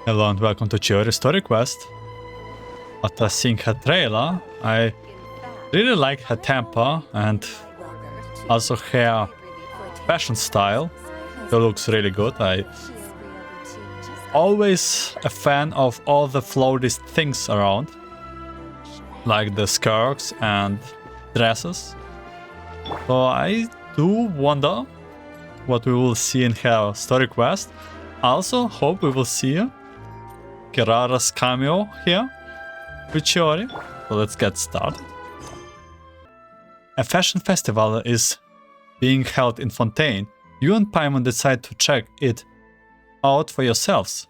Hello and welcome to Chiori story quest. After seeing her trailer, I really like her temper and also her fashion style. It looks really good. I always a fan of all the floaty things around, like the skirts and dresses. So I do wonder what we will see in her story quest. I also hope we will see Kirara's cameo here with Chiori. So let's get started. A fashion festival is being held in Fontaine. You and Paimon decide to check it out for yourselves.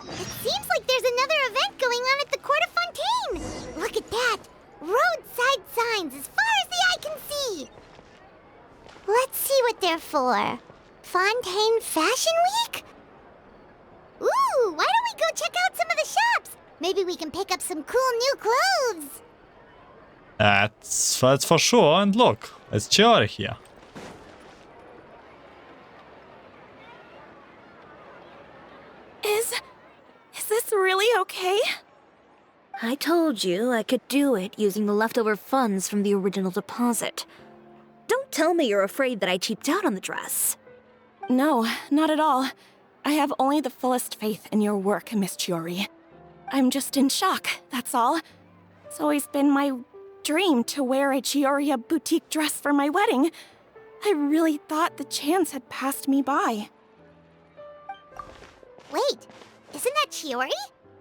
It seems like there's another event going on at the Court of Fontaine! Look at that! Roadside signs as far as the eye can see! Let's see what they're for. Fontaine Fashion Week? Ooh, why don't we go check out some of the shops? Maybe we can pick up some cool new clothes! That's for sure, and look, it's Chiori here. Is this really okay? I told you I could do it using the leftover funds from the original deposit. Don't tell me you're afraid that I cheaped out on the dress. No, not at all. I have only the fullest faith in your work, Miss Chiori. I'm just in shock, that's all. It's always been my dream to wear a Chioria boutique dress for my wedding. I really thought the chance had passed me by. Wait, isn't that Chiori?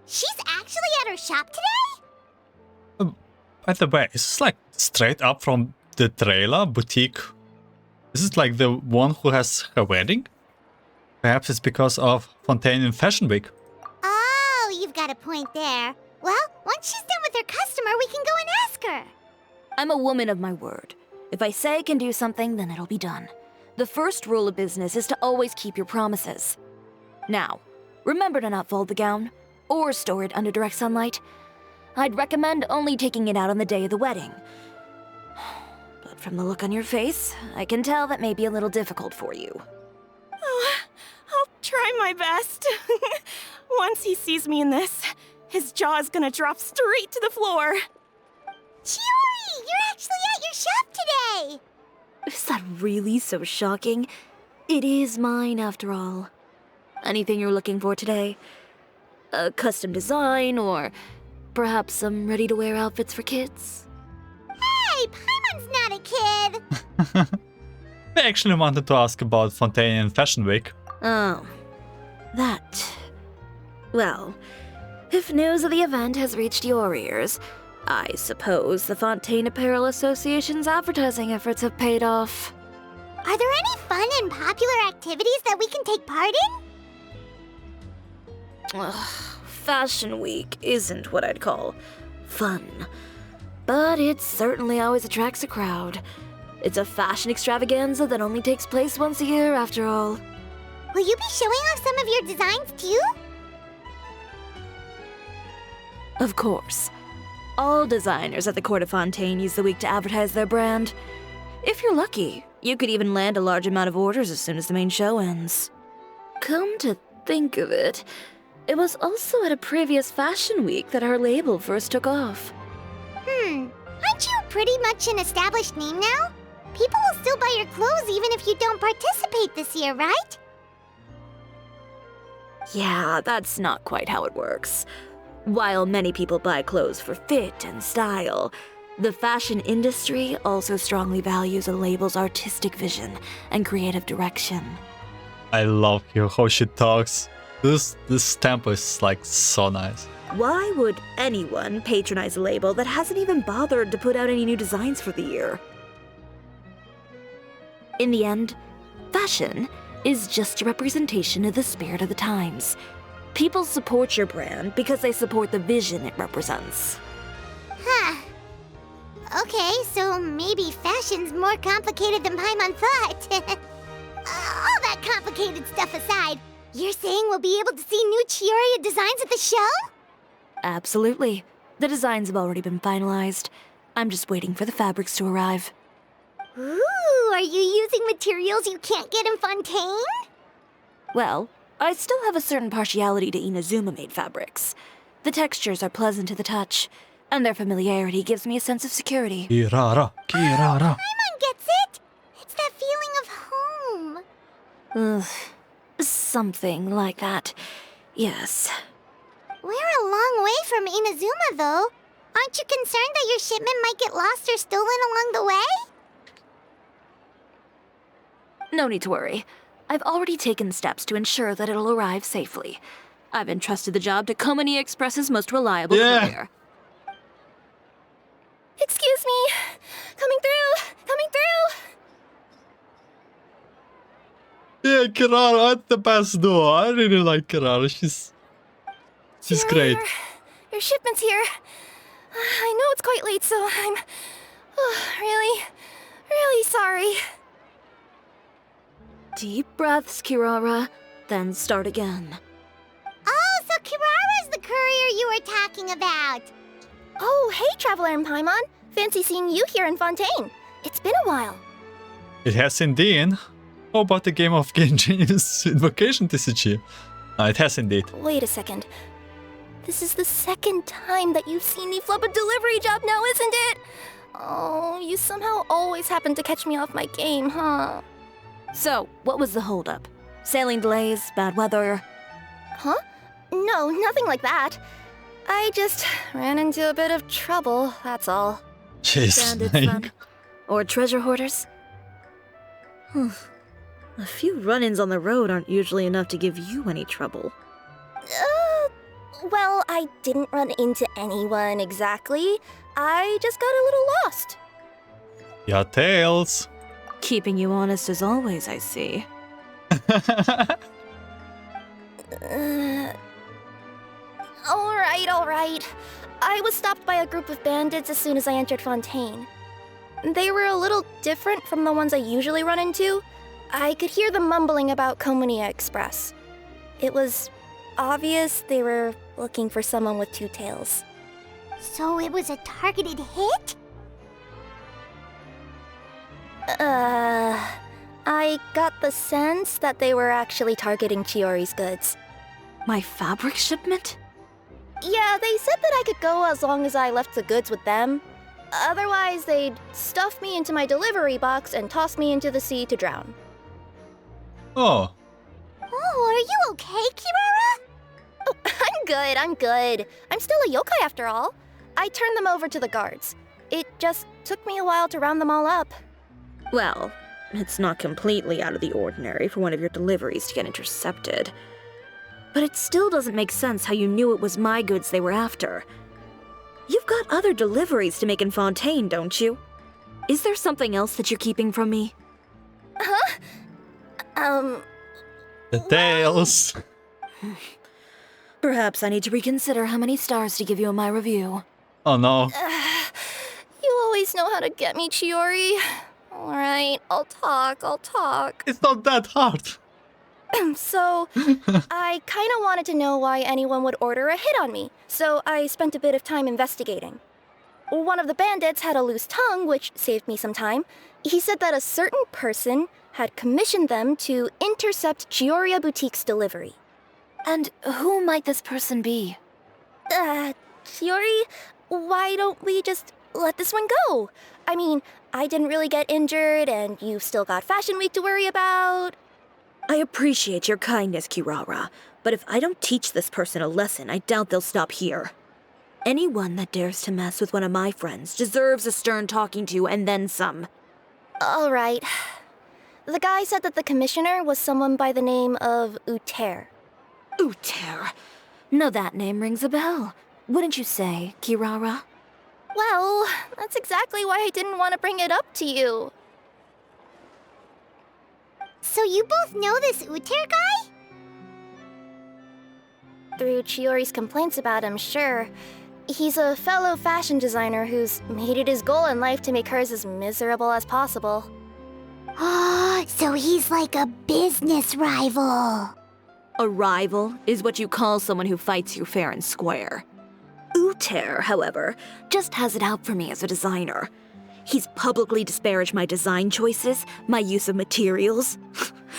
She's actually at her shop today? By the way, is this like straight up from the trailer, boutique? Is it like the one who has her wedding? Perhaps it's because of Fontaine in Fashion Week. Oh, you've got a point there. Well, once she's done with her customer, we can go and ask her. I'm a woman of my word. If I say I can do something, then it'll be done. The first rule of business is to always keep your promises. Now, remember to not fold the gown, or store it under direct sunlight. I'd recommend only taking it out on the day of the wedding. But from the look on your face, I can tell that may be a little difficult for you. Oh, I'll try my best. Once he sees me in this, his jaw is gonna drop straight to the floor. Chiori, you're actually at your shop today! Is that really so shocking? It is mine, after all. Anything you're looking for today? A custom design, or perhaps some ready-to-wear outfits for kids? Hey, Paimon's not a kid! I actually wanted to ask about Fontaine in Fashion Week. Oh, that. Well, if news of the event has reached your ears, I suppose the Fontaine Apparel Association's advertising efforts have paid off. Are there any fun and popular activities that we can take part in? Ugh, Fashion Week isn't what I'd call fun, but it certainly always attracts a crowd. It's a fashion extravaganza that only takes place once a year, after all. Will you be showing off some of your designs too? Of course. All designers at the Court of Fontaine use the week to advertise their brand. If you're lucky, you could even land a large amount of orders as soon as the main show ends. Come to think of it, it was also at a previous fashion week that our label first took off. Aren't you pretty much an established name now? People will still buy your clothes even if you don't participate this year, right? Yeah, that's not quite how it works. While many people buy clothes for fit and style, the fashion industry also strongly values a label's artistic vision and creative direction. I love how she talks. This tempo is like so nice. Why would anyone patronize a label that hasn't even bothered to put out any new designs for the year? In the end, fashion is just a representation of the spirit of the times. People support your brand because they support the vision it represents. Huh. Okay, so maybe fashion's more complicated than Paimon thought. All that complicated stuff aside, you're saying we'll be able to see new Chioria designs at the show? Absolutely. The designs have already been finalized. I'm just waiting for the fabrics to arrive. Ooh, are you using materials you can't get in Fontaine? Well, I still have a certain partiality to Inazuma-made fabrics. The textures are pleasant to the touch, and their familiarity gives me a sense of security. Kirara, Kirara. Paimon gets it! It's that feeling of home. Ugh, something like that. Yes. We're a long way from Inazuma, though. Aren't you concerned that your shipment might get lost or stolen along the way? No need to worry. I've already taken steps to ensure that it'll arrive safely. I've entrusted the job to Komani Express's most reliable courier. Excuse me! Coming through! Coming through! Yeah, Kirara at the best though. I really like Kirara. She's great. Your shipment's here. I know it's quite late, so I'm really, really sorry. Deep breaths, Kirara, then start again. Oh, so Kirara's the courier you were talking about. Oh, hey, Traveler and Paimon. Fancy seeing you here in Fontaine. It's been a while. It has indeed. How about the game of Genshin's Invocation TCG? It has indeed. Wait a second. This is the second time that you've seen me flub a delivery job now, isn't it? Oh, you somehow always happen to catch me off my game, huh? So, what was the holdup? Sailing delays, bad weather? Huh? No, nothing like that. I just ran into a bit of trouble, that's all. Jeez, Bandits, like, then? Or treasure hoarders? A few run-ins on the road aren't usually enough to give you any trouble. Well, I didn't run into anyone exactly. I just got a little lost. yeah, tails. Keeping you honest as always, I see. All right. I was stopped by a group of bandits as soon as I entered Fontaine. They were a little different from the ones I usually run into. I could hear them mumbling about Komani Express. It was obvious they were looking for someone with two tails. So it was a targeted hit? I got the sense that they were actually targeting Chiori's goods. My fabric shipment? Yeah, they said that I could go as long as I left the goods with them. Otherwise, they'd stuff me into my delivery box and toss me into the sea to drown. Oh, Oh, are you okay, Kirara? Oh, I'm good. I'm still a yokai after all. I turned them over to the guards. It just took me a while to round them all up. Well, it's not completely out of the ordinary for one of your deliveries to get intercepted. But it still doesn't make sense how you knew it was my goods they were after. You've got other deliveries to make in Fontaine, don't you? Is there something else that you're keeping from me? the tails. Perhaps I need to reconsider how many stars to give you in my review. Oh no. You always know how to get me, Chiori. Alright, I'll talk. It's not that hard. So, I kinda wanted to know why anyone would order a hit on me, so I spent a bit of time investigating. One of the bandits had a loose tongue, which saved me some time. He said that a certain person had commissioned them to intercept Chioria Boutique's delivery. And who might this person be? Chiori, why don't we just let this one go? I mean, I didn't really get injured, and you've still got Fashion Week to worry about. I appreciate your kindness, Kirara, but if I don't teach this person a lesson, I doubt they'll stop here. Anyone that dares to mess with one of my friends deserves a stern talking to and then some. Alright. The guy said that the commissioner was someone by the name of Uther. Uther. Now that name rings a bell. Wouldn't you say, Kirara? Well, that's exactly why I didn't want to bring it up to you. So you both know this Uther guy? Through Chiori's complaints about him, sure. He's a fellow fashion designer who's made it his goal in life to make hers as miserable as possible. Oh, so he's like a business rival. A rival is what you call someone who fights you fair and square. Uther, however, just has it out for me as a designer. He's publicly disparaged my design choices, my use of materials.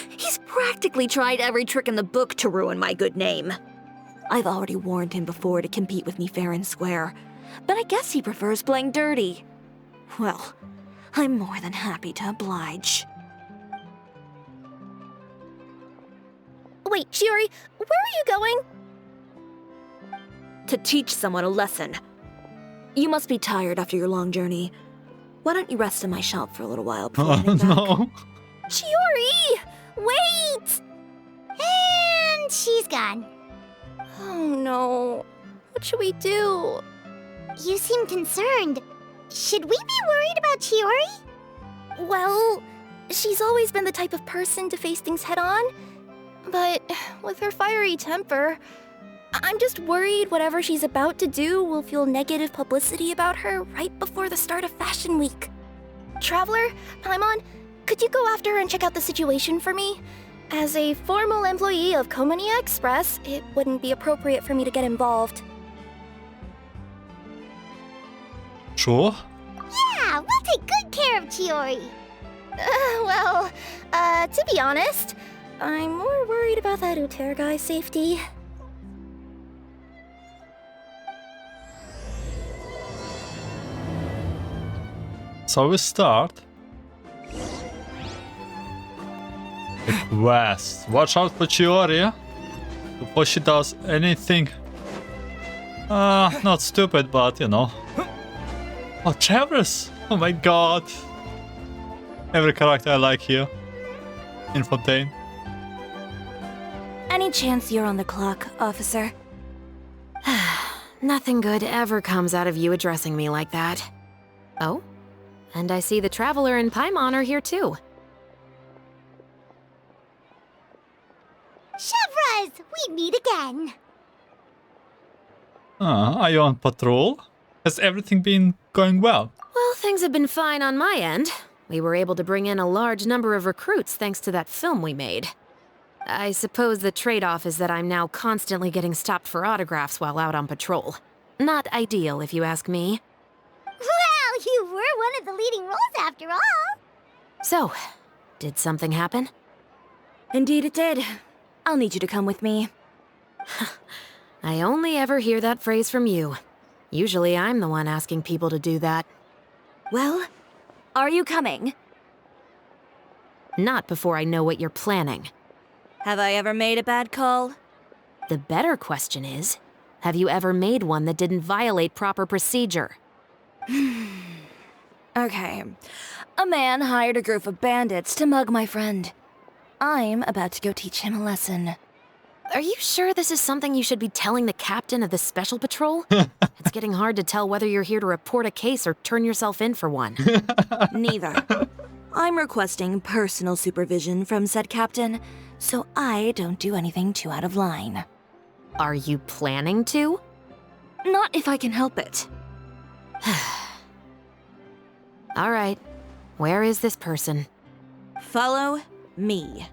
He's practically tried every trick in the book to ruin my good name. I've already warned him before to compete with me fair and square, but I guess he prefers playing dirty. Well, I'm more than happy to oblige. Wait, Chiori, where are you going? To teach someone a lesson. You must be tired after your long journey. Why don't you rest in my shop for a little while before Oh heading back? no. Chiori! Wait! And she's gone. Oh no. What should we do? You seem concerned. Should we be worried about Chiori? Well, she's always been the type of person to face things head on. But with her fiery temper, I'm just worried whatever she's about to do will feel negative publicity about her right before the start of Fashion Week. Traveler, Paimon, could you go after her and check out the situation for me? As a formal employee of Komonia Express, it wouldn't be appropriate for me to get involved. Sure. Yeah, we'll take good care of Chiori. To be honest, I'm more worried about that Uther guy's safety. So we start. The quest. Watch out for Chioria before she does anything. Not stupid, but you know. Oh, Traverse! Oh my god. Every character I like here. In Fontaine. Any chance you're on the clock, officer? Nothing good ever comes out of you addressing me like that. Oh? And I see the Traveler and Paimon are here too. Chevras, we meet again. Are you on patrol? Has everything been going well? Well, things have been fine on my end. We were able to bring in a large number of recruits thanks to that film we made. I suppose the trade-off is that I'm now constantly getting stopped for autographs while out on patrol. Not ideal, if you ask me. Well, you were one of the leading roles after all. So, did something happen? Indeed it did. I'll need you to come with me. I only ever hear that phrase from you. Usually I'm the one asking people to do that. Well, are you coming? Not before I know what you're planning. Have I ever made a bad call? The better question is, have you ever made one that didn't violate proper procedure? Okay. A man hired a group of bandits to mug my friend. I'm about to go teach him a lesson. Are you sure this is something you should be telling the captain of the special patrol? It's getting hard to tell whether you're here to report a case or turn yourself in for one. Neither. I'm requesting personal supervision from said captain, so I don't do anything too out of line. Are you planning to? Not if I can help it. All right. Where is this person? Follow me.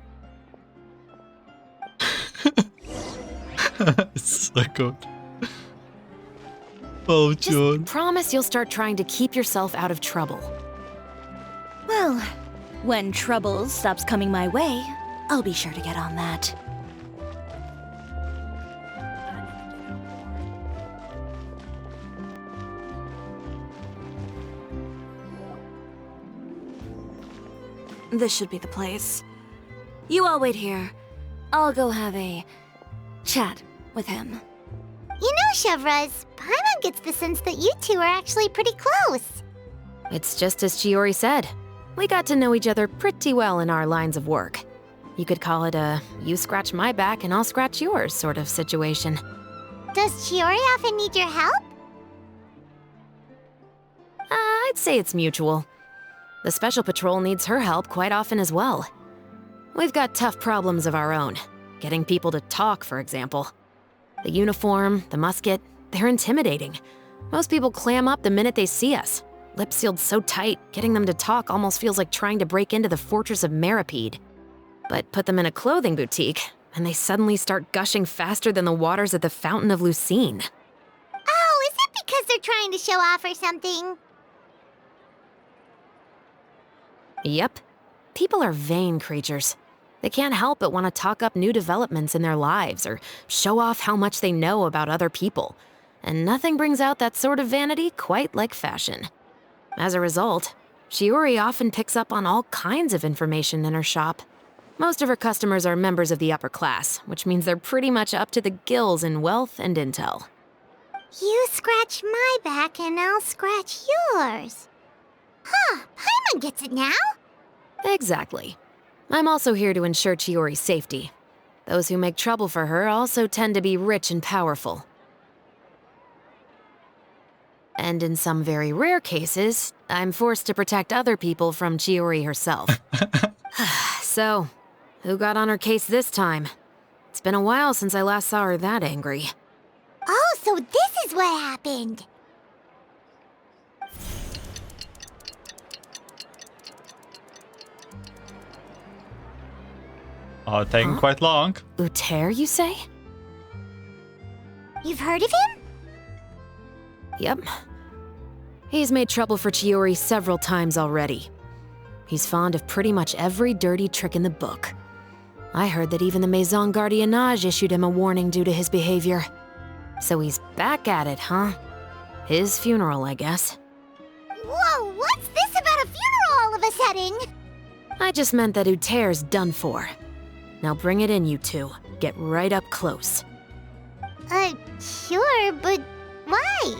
It's so good. Oh, John. Promise you'll start trying to keep yourself out of trouble. Well, when trouble stops coming my way, I'll be sure to get on that. This should be the place. You all wait here. I'll go have a chat with him. You know, Chevras, Paimon gets the sense that you two are actually pretty close. It's just as Chiori said. We got to know each other pretty well in our lines of work. You could call it a you scratch my back and I'll scratch yours sort of situation. Does Chiori often need your help? I'd say it's mutual. The Special Patrol needs her help quite often as well. We've got tough problems of our own. Getting people to talk, for example. The uniform, the musket, they're intimidating. Most people clam up the minute they see us. Lips sealed so tight, getting them to talk almost feels like trying to break into the fortress of Meripede. But put them in a clothing boutique, and they suddenly start gushing faster than the waters at the Fountain of Lucine. Oh, is it because they're trying to show off or something? Yep. People are vain creatures. They can't help but want to talk up new developments in their lives or show off how much they know about other people. And nothing brings out that sort of vanity quite like fashion. As a result, Chiori often picks up on all kinds of information in her shop. Most of her customers are members of the upper class, which means they're pretty much up to the gills in wealth and intel. You scratch my back and I'll scratch yours. Huh, Paimon gets it now? Exactly. I'm also here to ensure Chiori's safety. Those who make trouble for her also tend to be rich and powerful. And in some very rare cases, I'm forced to protect other people from Chiori herself. So, who got on her case this time? It's been a while since I last saw her that angry. Oh, so this is what happened. Taking quite long. Uther, you say? You've heard of him? Yep. He's made trouble for Chiori several times already. He's fond of pretty much every dirty trick in the book. I heard that even the Maison Gardiennage issued him a warning due to his behavior. So he's back at it, huh? His funeral, I guess. Whoa, what's this about a funeral all of a sudden? I just meant that Uther's done for. Now bring it in, you two. Get right up close. Sure, but why?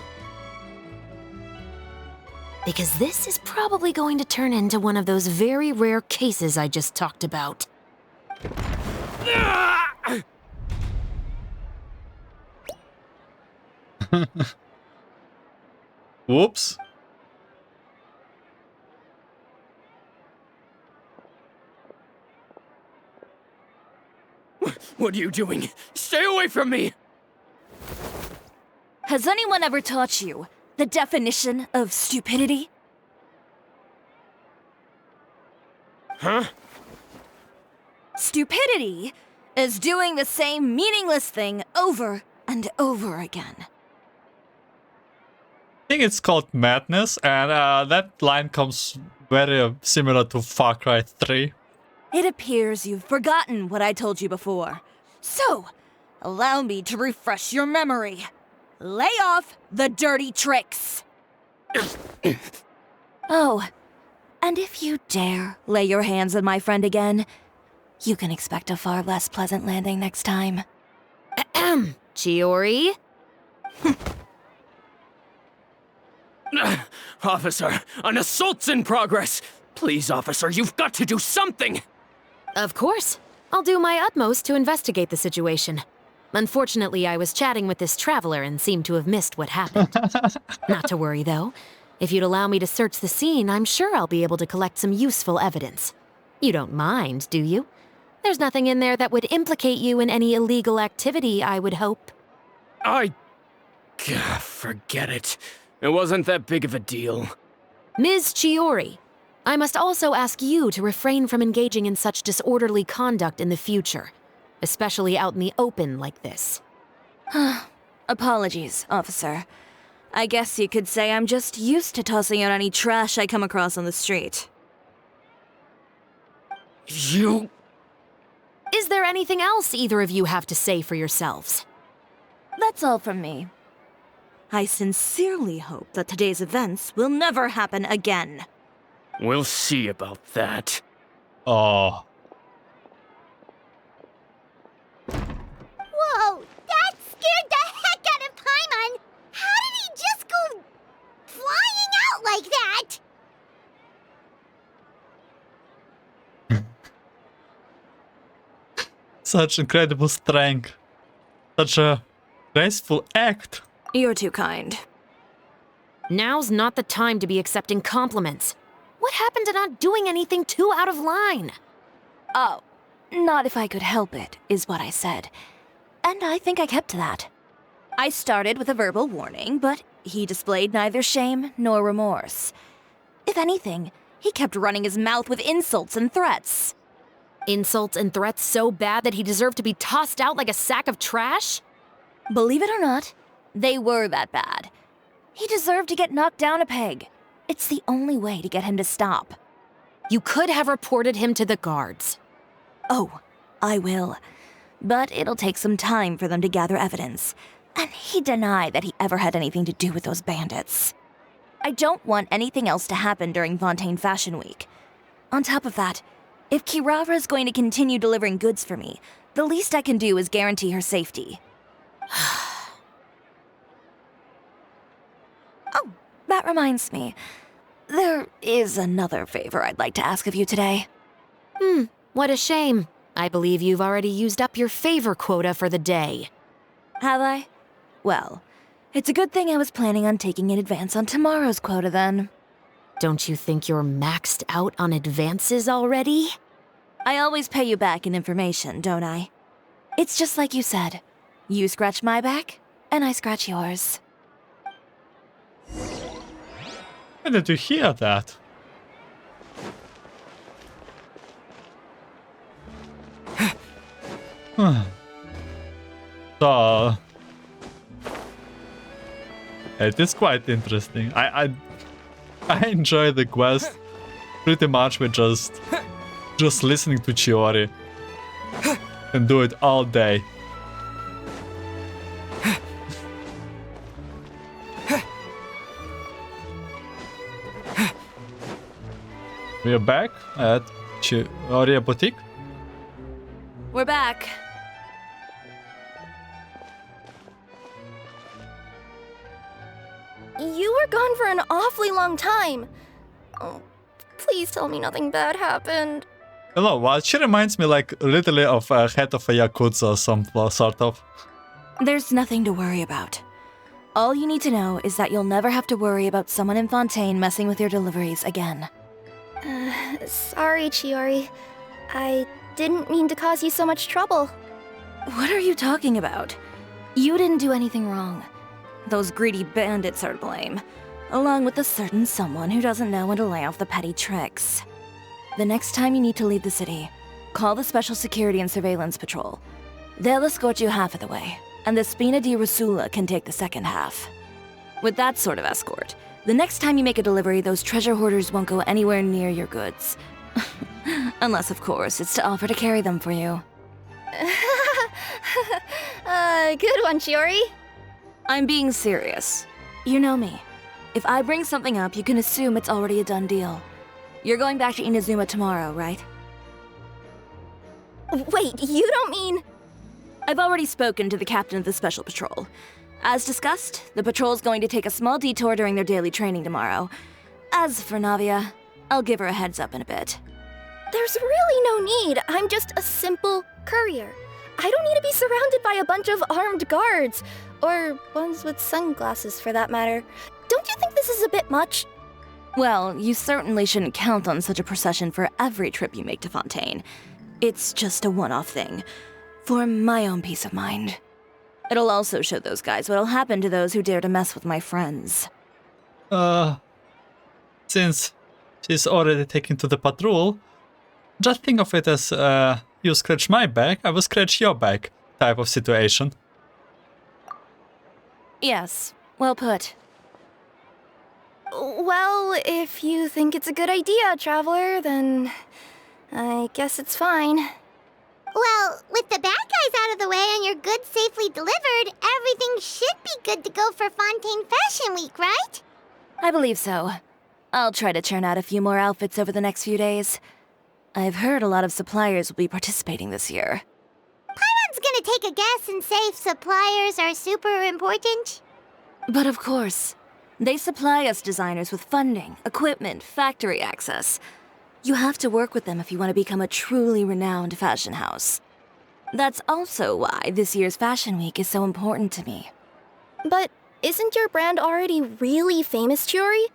Because this is probably going to turn into one of those very rare cases I just talked about. Whoops. What are you doing? Stay away from me! Has anyone ever taught you the definition of stupidity? Huh? Stupidity is doing the same meaningless thing over and over again. I think it's called madness, and that line comes very similar to Far Cry 3. It appears you've forgotten what I told you before. So, allow me to refresh your memory. Lay off the dirty tricks. Oh, and if you dare lay your hands on my friend again, you can expect a far less pleasant landing next time. Ahem. Chiori? Officer, an assault's in progress! Please, officer, you've got to do something! Of course. I'll do my utmost to investigate the situation. Unfortunately, I was chatting with this traveler and seemed to have missed what happened. Not to worry, though. If you'd allow me to search the scene, I'm sure I'll be able to collect some useful evidence. You don't mind, do you? There's nothing in there that would implicate you in any illegal activity, I would hope. Forget it. It wasn't that big of a deal. Ms. Chiori, I must also ask you to refrain from engaging in such disorderly conduct in the future, especially out in the open like this. Apologies, officer. I guess you could say I'm just used to tossing out any trash I come across on the street. You... Is there anything else either of you have to say for yourselves? That's all from me. I sincerely hope that today's events will never happen again. We'll see about that. Oh. Whoa, that scared the heck out of Paimon! How did he just go flying out like that? Such incredible strength. Such a graceful act. You're too kind. Now's not the time to be accepting compliments. What happened to not doing anything too out of line? Oh, not if I could help it, is what I said. And I think I kept to that. I started with a verbal warning, but he displayed neither shame nor remorse. If anything, he kept running his mouth with insults and threats. Insults and threats so bad that he deserved to be tossed out like a sack of trash? Believe it or not, they were that bad. He deserved to get knocked down a peg. It's the only way to get him to stop. You could have reported him to the guards. Oh, I will. But it'll take some time for them to gather evidence. And he denied that he ever had anything to do with those bandits. I don't want anything else to happen during Fontaine Fashion Week. On top of that, if Kirara is going to continue delivering goods for me, the least I can do is guarantee her safety. Oh, that reminds me. There is another favor I'd like to ask of you today. What a shame. I believe you've already used up your favor quota for the day. Have I? Well, it's a good thing I was planning on taking an advance on tomorrow's quota then. Don't you think you're maxed out on advances already? I always pay you back in information, don't I? It's just like you said. You scratch my back, and I scratch yours. Where did you hear that? So it is quite interesting. I enjoy the quest pretty much with just listening to Chiori and do it all day. We are back at Chioria Boutique. We're back. You were gone for an awfully long time. Oh, please tell me nothing bad happened. Hello, well, she reminds me like literally of a head of a Yakuza or some sort of. There's nothing to worry about. All you need to know is that you'll never have to worry about someone in Fontaine messing with your deliveries again. Sorry, Chiori. I didn't mean to cause you so much trouble. What are you talking about? You didn't do anything wrong. Those greedy bandits are to blame, along with a certain someone who doesn't know when to lay off the petty tricks. The next time you need to leave the city, call the Special Security and Surveillance Patrol. They'll escort you half of the way, and the Spina di Rusula can take the second half. With that sort of escort, the next time you make a delivery, those treasure hoarders won't go anywhere near your goods. Unless, of course, it's to offer to carry them for you. Good one, Chiori. I'm being serious. You know me. If I bring something up, you can assume it's already a done deal. You're going back to Inazuma tomorrow, right? Wait, you don't mean... I've already spoken to the captain of the Special Patrol. As discussed, the patrol's going to take a small detour during their daily training tomorrow. As for Navia, I'll give her a heads up in a bit. There's really no need. I'm just a simple courier. I don't need to be surrounded by a bunch of armed guards. Or ones with sunglasses, for that matter. Don't you think this is a bit much? Well, you certainly shouldn't count on such a procession for every trip you make to Fontaine. It's just a one-off thing, for my own peace of mind. It'll also show those guys what'll happen to those who dare to mess with my friends. Since she's already taken to the patrol, just think of it as you scratch my back, I will scratch your back type of situation. Yes, well put. Well, if you think it's a good idea, Traveler, then I guess it's fine. Well, with the bad guys out of the way and your goods safely delivered, everything should be good to go for Fontaine Fashion Week, right? I believe so. I'll try to churn out a few more outfits over the next few days. I've heard a lot of suppliers will be participating this year. Paimon's gonna take a guess and say suppliers are super important. But of course, they supply us designers with funding, equipment, factory access. You have to work with them if you want to become a truly renowned fashion house. That's also why this year's Fashion Week is so important to me. But isn't your brand already really famous, Chiori?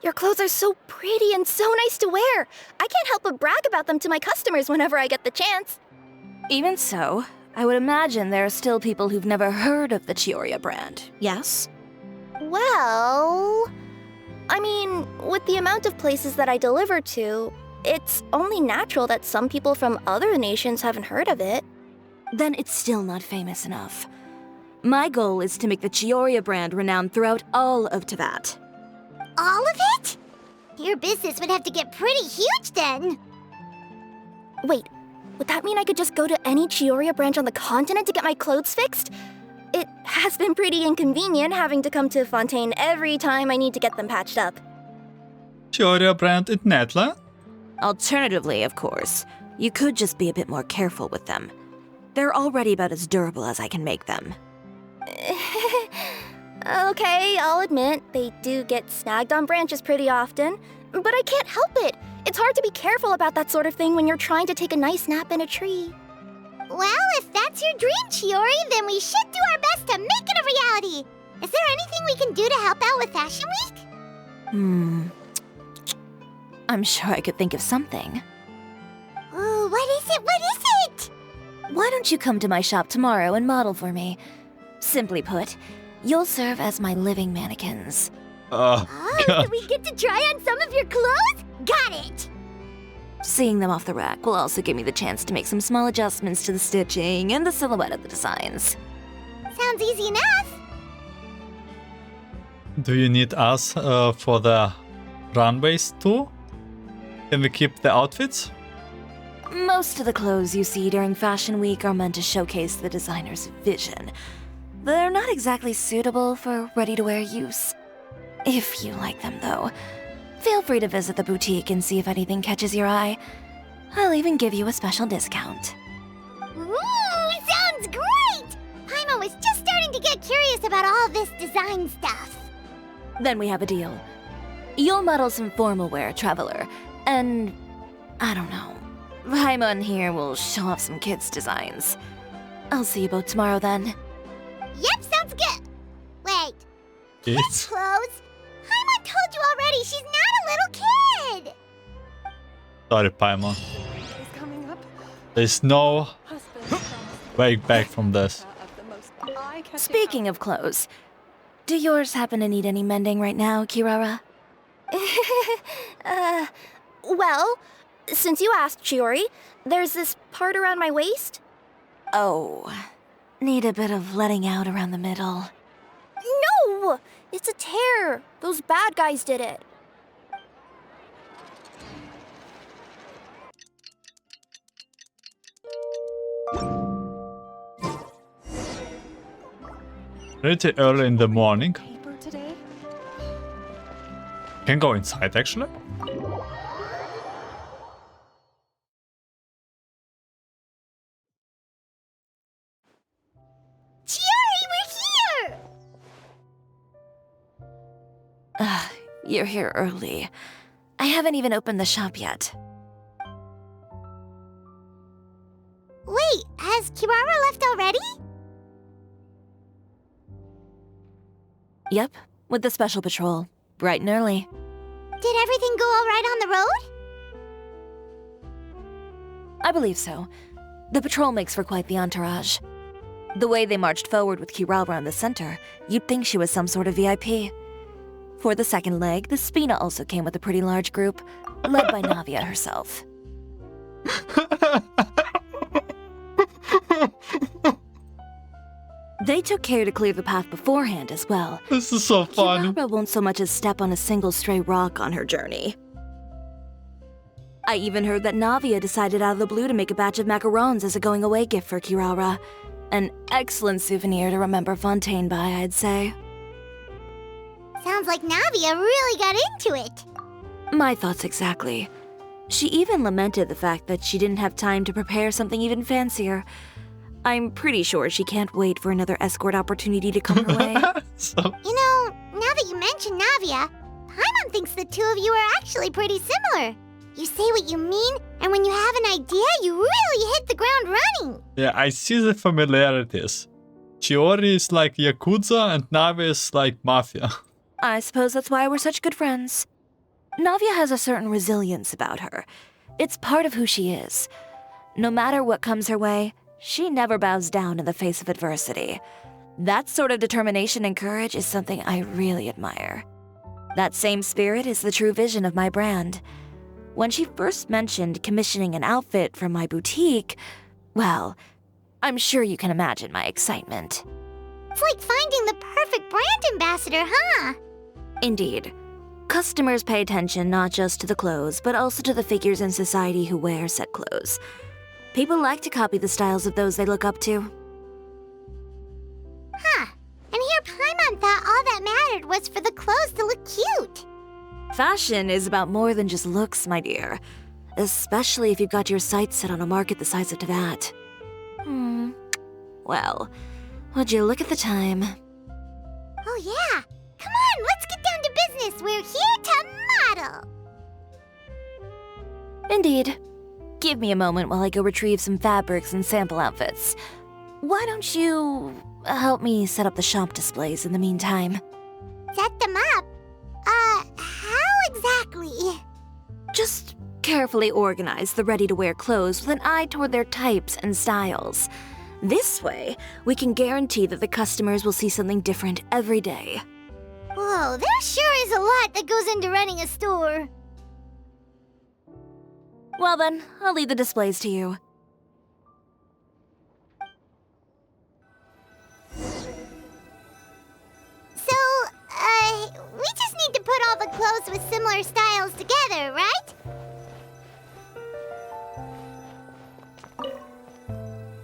Your clothes are so pretty and so nice to wear. I can't help but brag about them to my customers whenever I get the chance. Even so, I would imagine there are still people who've never heard of the Chioria brand, yes? Well... I mean, with the amount of places that I deliver to, it's only natural that some people from other nations haven't heard of it. Then it's still not famous enough. My goal is to make the Chioria brand renowned throughout all of Teyvat. All of it? Your business would have to get pretty huge then. Wait, Would that mean I could just go to any Chioria branch on the continent to get my clothes fixed? It has been pretty inconvenient having to come to Fontaine every time I need to get them patched up. Chioria brand in Netherlands? Alternatively, of course, you could just be a bit more careful with them. They're already about as durable as I can make them. Okay, I'll admit, they do get snagged on branches pretty often, but I can't help it. It's hard to be careful about that sort of thing when you're trying to take a nice nap in a tree. Well, if that's your dream, Chiori, then we should do our best to make it a reality. Is there anything we can do to help out with Fashion Week? I'm sure I could think of something. Ooh, what is it? What is it? Why don't you come to my shop tomorrow and model for me? Simply put, you'll serve as my living mannequins. Oh, do we get to try on some of your clothes? Got it! Seeing them off the rack will also give me the chance to make some small adjustments to the stitching and the silhouette of the designs. Sounds easy enough. Do you need us for the runways too? Can we keep the outfits? Most of the clothes you see during Fashion Week are meant to showcase the designer's vision. They're not exactly suitable for ready-to-wear use. If you like them, though, feel free to visit the boutique and see if anything catches your eye. I'll even give you a special discount. Ooh, sounds great! Paimon was just starting to get curious about all this design stuff. Then we have a deal. You'll model some formal wear, Traveler, and I don't know. Paimon here will show off some kids' designs. I'll see you both tomorrow then. Yep, sounds good. Wait, It's clothes? Paimon told you already, she's not a little kid. sorry, Paimon. Is coming up. There's no Husband way back from this. of the most eye-catching Speaking of clothes, do yours happen to need any mending right now, Kirara? Well, since you asked, Chiori, there's this part around my waist. Oh, need a bit of letting out around the middle. No! It's a tear. Those bad guys did it. Pretty early in the morning. paper today. Can go inside actually. Chiori, we're here! You're here early. I haven't even opened the shop yet. Wait, has Kirara left already? Yep, with the special patrol. Bright and early. Did everything go all right on the road? I believe so. The patrol makes for quite the entourage. The way they marched forward with Kirara in the center, you'd think she was some sort of VIP. For the second leg, the Spina also came with a pretty large group, led by Navia herself. They took care to clear the path beforehand as well. This is so funny. Kirara won't so much as step on a single stray rock on her journey. I even heard that Navia decided out of the blue to make a batch of macarons as a going-away gift for Kirara. An excellent souvenir to remember Fontaine by, I'd say. Sounds like Navia really got into it. My thoughts exactly. She even lamented the fact that she didn't have time to prepare something even fancier. I'm pretty sure she can't wait for another escort opportunity to come her way. So, You know, now that you mention Navia, Paimon thinks the two of you are actually pretty similar. You say what you mean, and when you have an idea, you really hit the ground running. yeah, I see the familiarities. Chiori is like Yakuza and Navia is like Mafia. I suppose that's why we're such good friends. Navia has a certain resilience about her. It's part of who she is. No matter what comes her way, she never bows down in the face of adversity. That sort of determination and courage is something I really admire. That same spirit is the true vision of my brand. When she first mentioned commissioning an outfit from my boutique, well, I'm sure you can imagine my excitement. It's like finding the perfect brand ambassador, huh? Indeed. Customers pay attention not just to the clothes, but also to the figures in society who wear said clothes. People like to copy the styles of those they look up to. Huh. And here Paimon thought all that mattered was for the clothes to look cute. Fashion is about more than just looks, my dear. Especially if you've got your sights set on a market the size of that. Well, would you look at the time? Oh yeah. Come on, let's get down to business. We're here to model. Indeed. Give me a moment while I go retrieve some fabrics and sample outfits. Why don't you help me set up the shop displays in the meantime? Set them up? How exactly? Just carefully organize the ready-to-wear clothes with an eye toward their types and styles. This way, we can guarantee that the customers will see something different every day. Whoa, there sure is a lot that goes into running a store. Well then, I'll leave the displays to you. So, we just need to put all the clothes with similar styles together, right?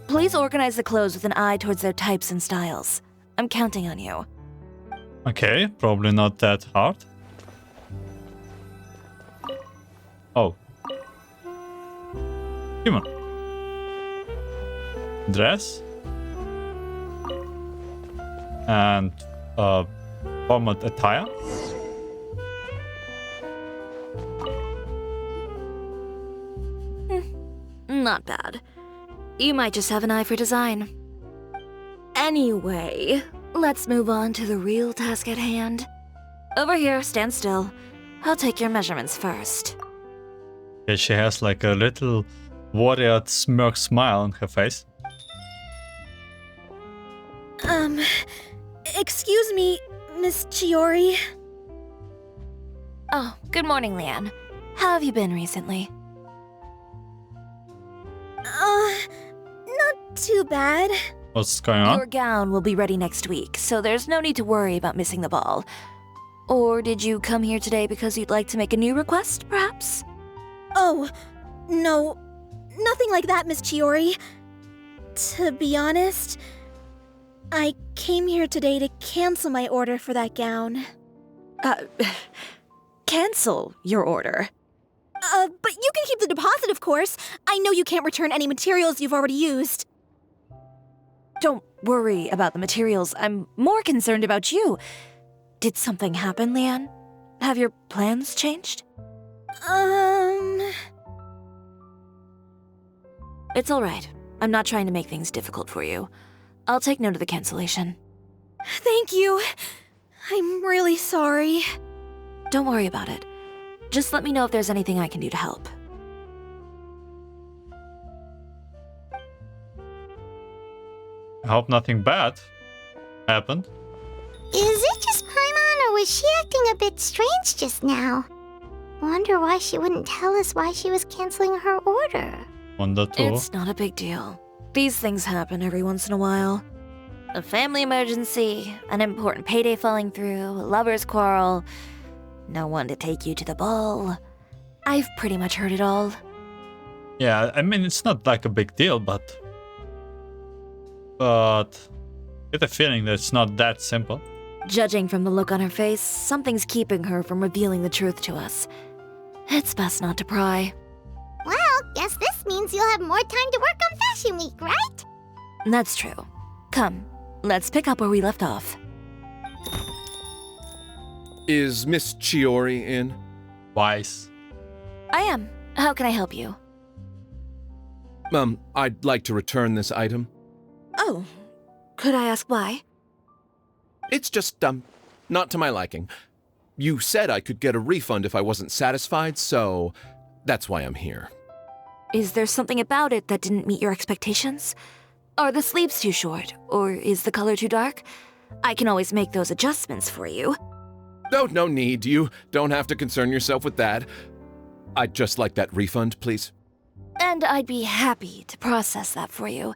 Please organize the clothes with an eye towards their types and styles. I'm counting on you. Okay, probably not that hard. Oh. Human. Dress. And formal attire. Not bad. You might just have an eye for design. Anyway, let's move on to the real task at hand. Over here, stand still. I'll take your measurements first. Okay, she has like a little warrior smirk smile on her face. Excuse me, Miss Chiori. Oh, good morning, Leanne. How have you been recently? Not too bad. What's going on? Your gown will be ready next week, so there's no need to worry about missing the ball. Or did you come here today because you'd like to make a new request, perhaps? Oh, no, nothing like that, Miss Chiori. To be honest, I came here today to cancel my order for that gown. Cancel your order. But you can keep the deposit, of course. I know you can't return any materials you've already used. Don't worry about the materials. I'm more concerned about you. Did something happen, Leanne? Have your plans changed? It's all right. I'm not trying to make things difficult for you. I'll take note of the cancellation. Thank you. I'm really sorry. Don't worry about it. Just let me know if there's anything I can do to help. I hope nothing bad happened. Is it just Paimon, or was she acting a bit strange just now? Wonder why she wouldn't tell us why she was canceling her order. Wonder too. It's not a big deal. These things happen every once in a while. A family emergency, an important payday falling through, a lover's quarrel, no one to take you to the ball. I've pretty much heard it all. Yeah, I mean, it's not like a big deal, but I get a feeling that it's not that simple. Judging from the look on her face, something's keeping her from revealing the truth to us. It's best not to pry. Well, guess this means you'll have more time to work on Fashion Week, right? That's true. Come, let's pick up where we left off. Is Miss Chiori in? Wise. I am. How can I help you? I'd like to return this item. Oh, could I ask why? It's just, not to my liking. You said I could get a refund if I wasn't satisfied, so that's why I'm here. Is there something about it that didn't meet your expectations? Are the sleeves too short, or is the color too dark? I can always make those adjustments for you. Oh, no need. You don't have to concern yourself with that. I'd just like that refund, please. And I'd be happy to process that for you.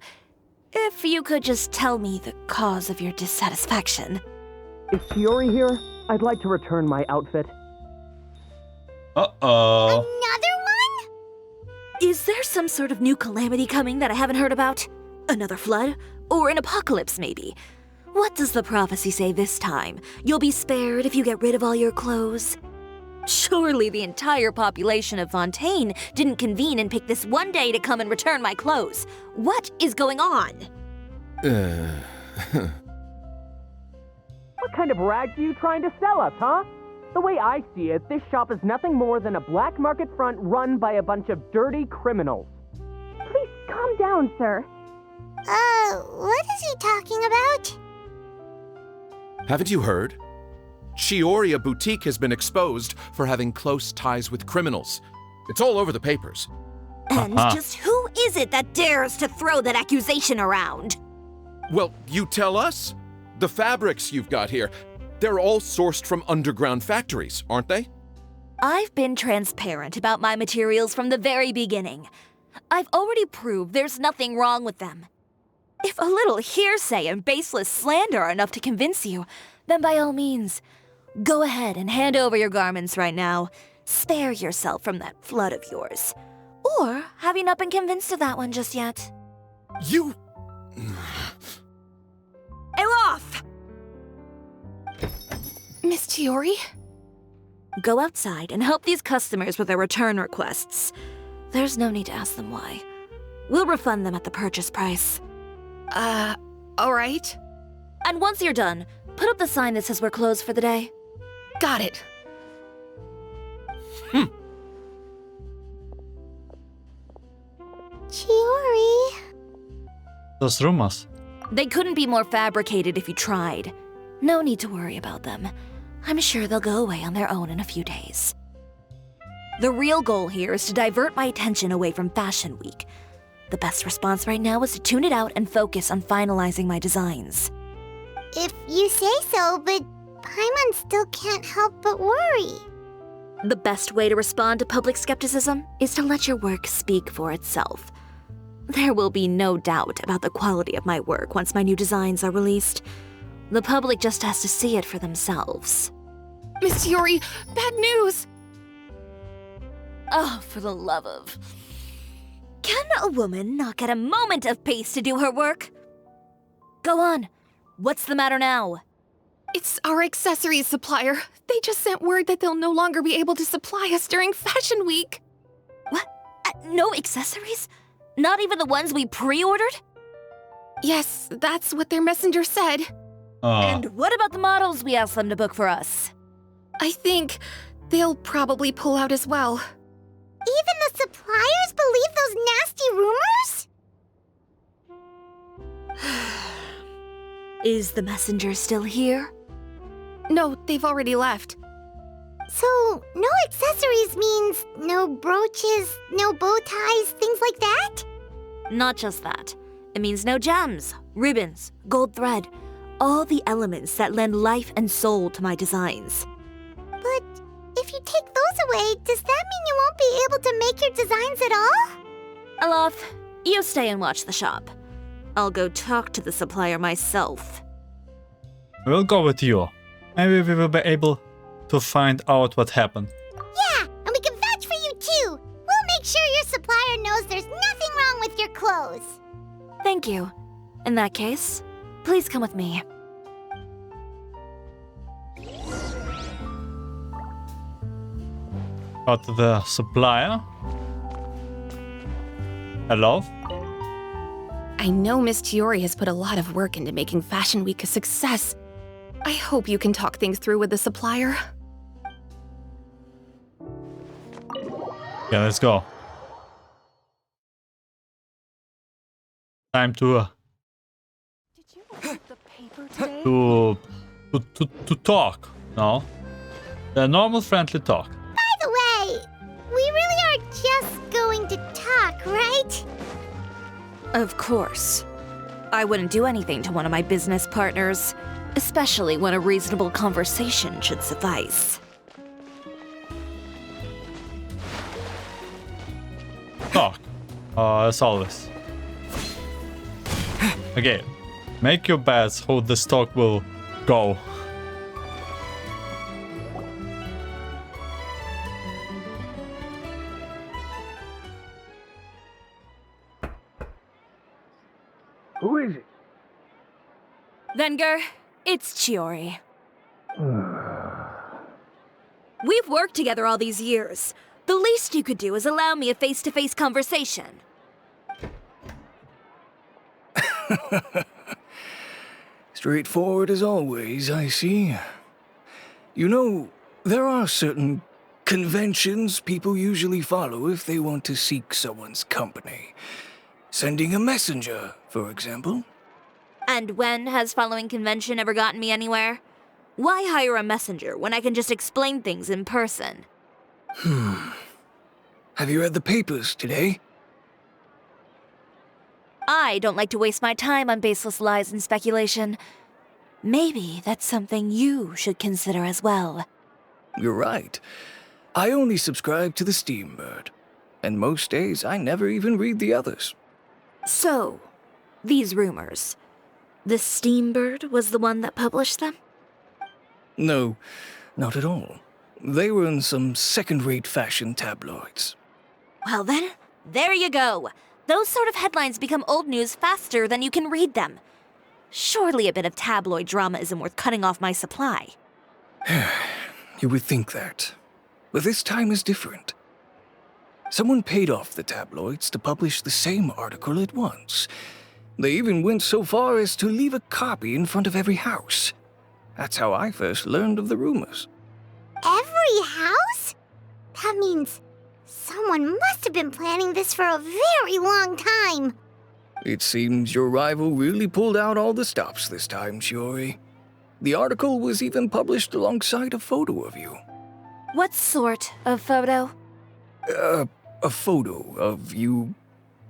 If you could just tell me the cause of your dissatisfaction. Is Chiori here? I'd like to return my outfit. Uh-oh. Another one? Is there some sort of new calamity coming that I haven't heard about? Another flood? Or an apocalypse, maybe? What does the prophecy say this time? You'll be spared if you get rid of all your clothes? Surely the entire population of Fontaine didn't convene and pick this one day to come and return my clothes. What is going on? What kind of rags are you trying to sell us, huh? The way I see it, this shop is nothing more than a black market front run by a bunch of dirty criminals. Please calm down, sir. What is he talking about? Haven't you heard? Chioria Boutique has been exposed for having close ties with criminals. It's all over the papers. And just who is it that dares to throw that accusation around? Well, you tell us. The fabrics you've got here, they're all sourced from underground factories, aren't they? I've been transparent about my materials from the very beginning. I've already proved there's nothing wrong with them. If a little hearsay and baseless slander are enough to convince you, then by all means, go ahead and hand over your garments right now. Spare yourself from that flood of yours. Or have you not been convinced of that one just yet? You... Elof! Miss Chiori? Go outside and help these customers with their return requests. There's no need to ask them why. We'll refund them at the purchase price. Alright. And once you're done, put up the sign that says we're closed for the day. Got it. Chiori. Those rumors. They couldn't be more fabricated if you tried. No need to worry about them. I'm sure they'll go away on their own in a few days. The real goal here is to divert my attention away from Fashion Week. The best response right now is to tune it out and focus on finalizing my designs. If you say so, but Paimon still can't help but worry. The best way to respond to public skepticism is to let your work speak for itself. There will be no doubt about the quality of my work once my new designs are released. The public just has to see it for themselves. Miss Chiori, bad news! Oh, for the love of... Can a woman not get a moment of peace to do her work? Go on. What's the matter now? It's our accessories supplier. They just sent word that they'll no longer be able to supply us during Fashion Week. What? No accessories? Not even the ones we pre-ordered? Yes, that's what their messenger said. And what about the models we asked them to book for us? I think they'll probably pull out as well. Even the suppliers believe those nasty rumors? Is the messenger still here? No, they've already left. So, no accessories means no brooches, no bow ties, things like that? Not just that. It means no gems, ribbons, gold thread, all the elements that lend life and soul to my designs. But if you take those away, does that mean you won't be able to make your designs at all? Alof, you stay and watch the shop. I'll go talk to the supplier myself. We'll go with you. Maybe we will be able to find out what happened. Yeah, and we can vouch for you too. We'll make sure your supplier knows there's nothing wrong with your clothes. Thank you. In that case, please come with me. Got the supplier. Hello? I know Miss Chiori has put a lot of work into making Fashion Week a success. I hope you can talk things through with the supplier. Yeah, let's go. Time to Did you read the paper today? to talk. No, the normal friendly talk. By the way, we really are just going to talk, right? Of course. I wouldn't do anything to one of my business partners, especially when a reasonable conversation should suffice. Talk. As always. Okay, make your bets how this talk will go. Venger, it's Chiori. We've worked together all these years. The least you could do is allow me a face-to-face conversation. Straightforward as always, I see. You know, there are certain conventions people usually follow if they want to seek someone's company. Sending a messenger, for example. And when has following convention ever gotten me anywhere? Why hire a messenger when I can just explain things in person? Have you read the papers today? I don't like to waste my time on baseless lies and speculation. Maybe that's something you should consider as well. You're right. I only subscribe to the Steambird. And most days I never even read the others. So, these rumors. The Steambird was the one that published them? No, not at all. They were in some second-rate fashion tabloids. Well then, there you go. Those sort of headlines become old news faster than you can read them. Surely a bit of tabloid drama isn't worth cutting off my supply. You would think that. But this time is different. Someone paid off the tabloids to publish the same article at once. They even went so far as to leave a copy in front of every house. That's how I first learned of the rumors. Every house? That means someone must have been planning this for a very long time. It seems your rival really pulled out all the stops this time, Chiori. The article was even published alongside a photo of you. What sort of photo? A photo of you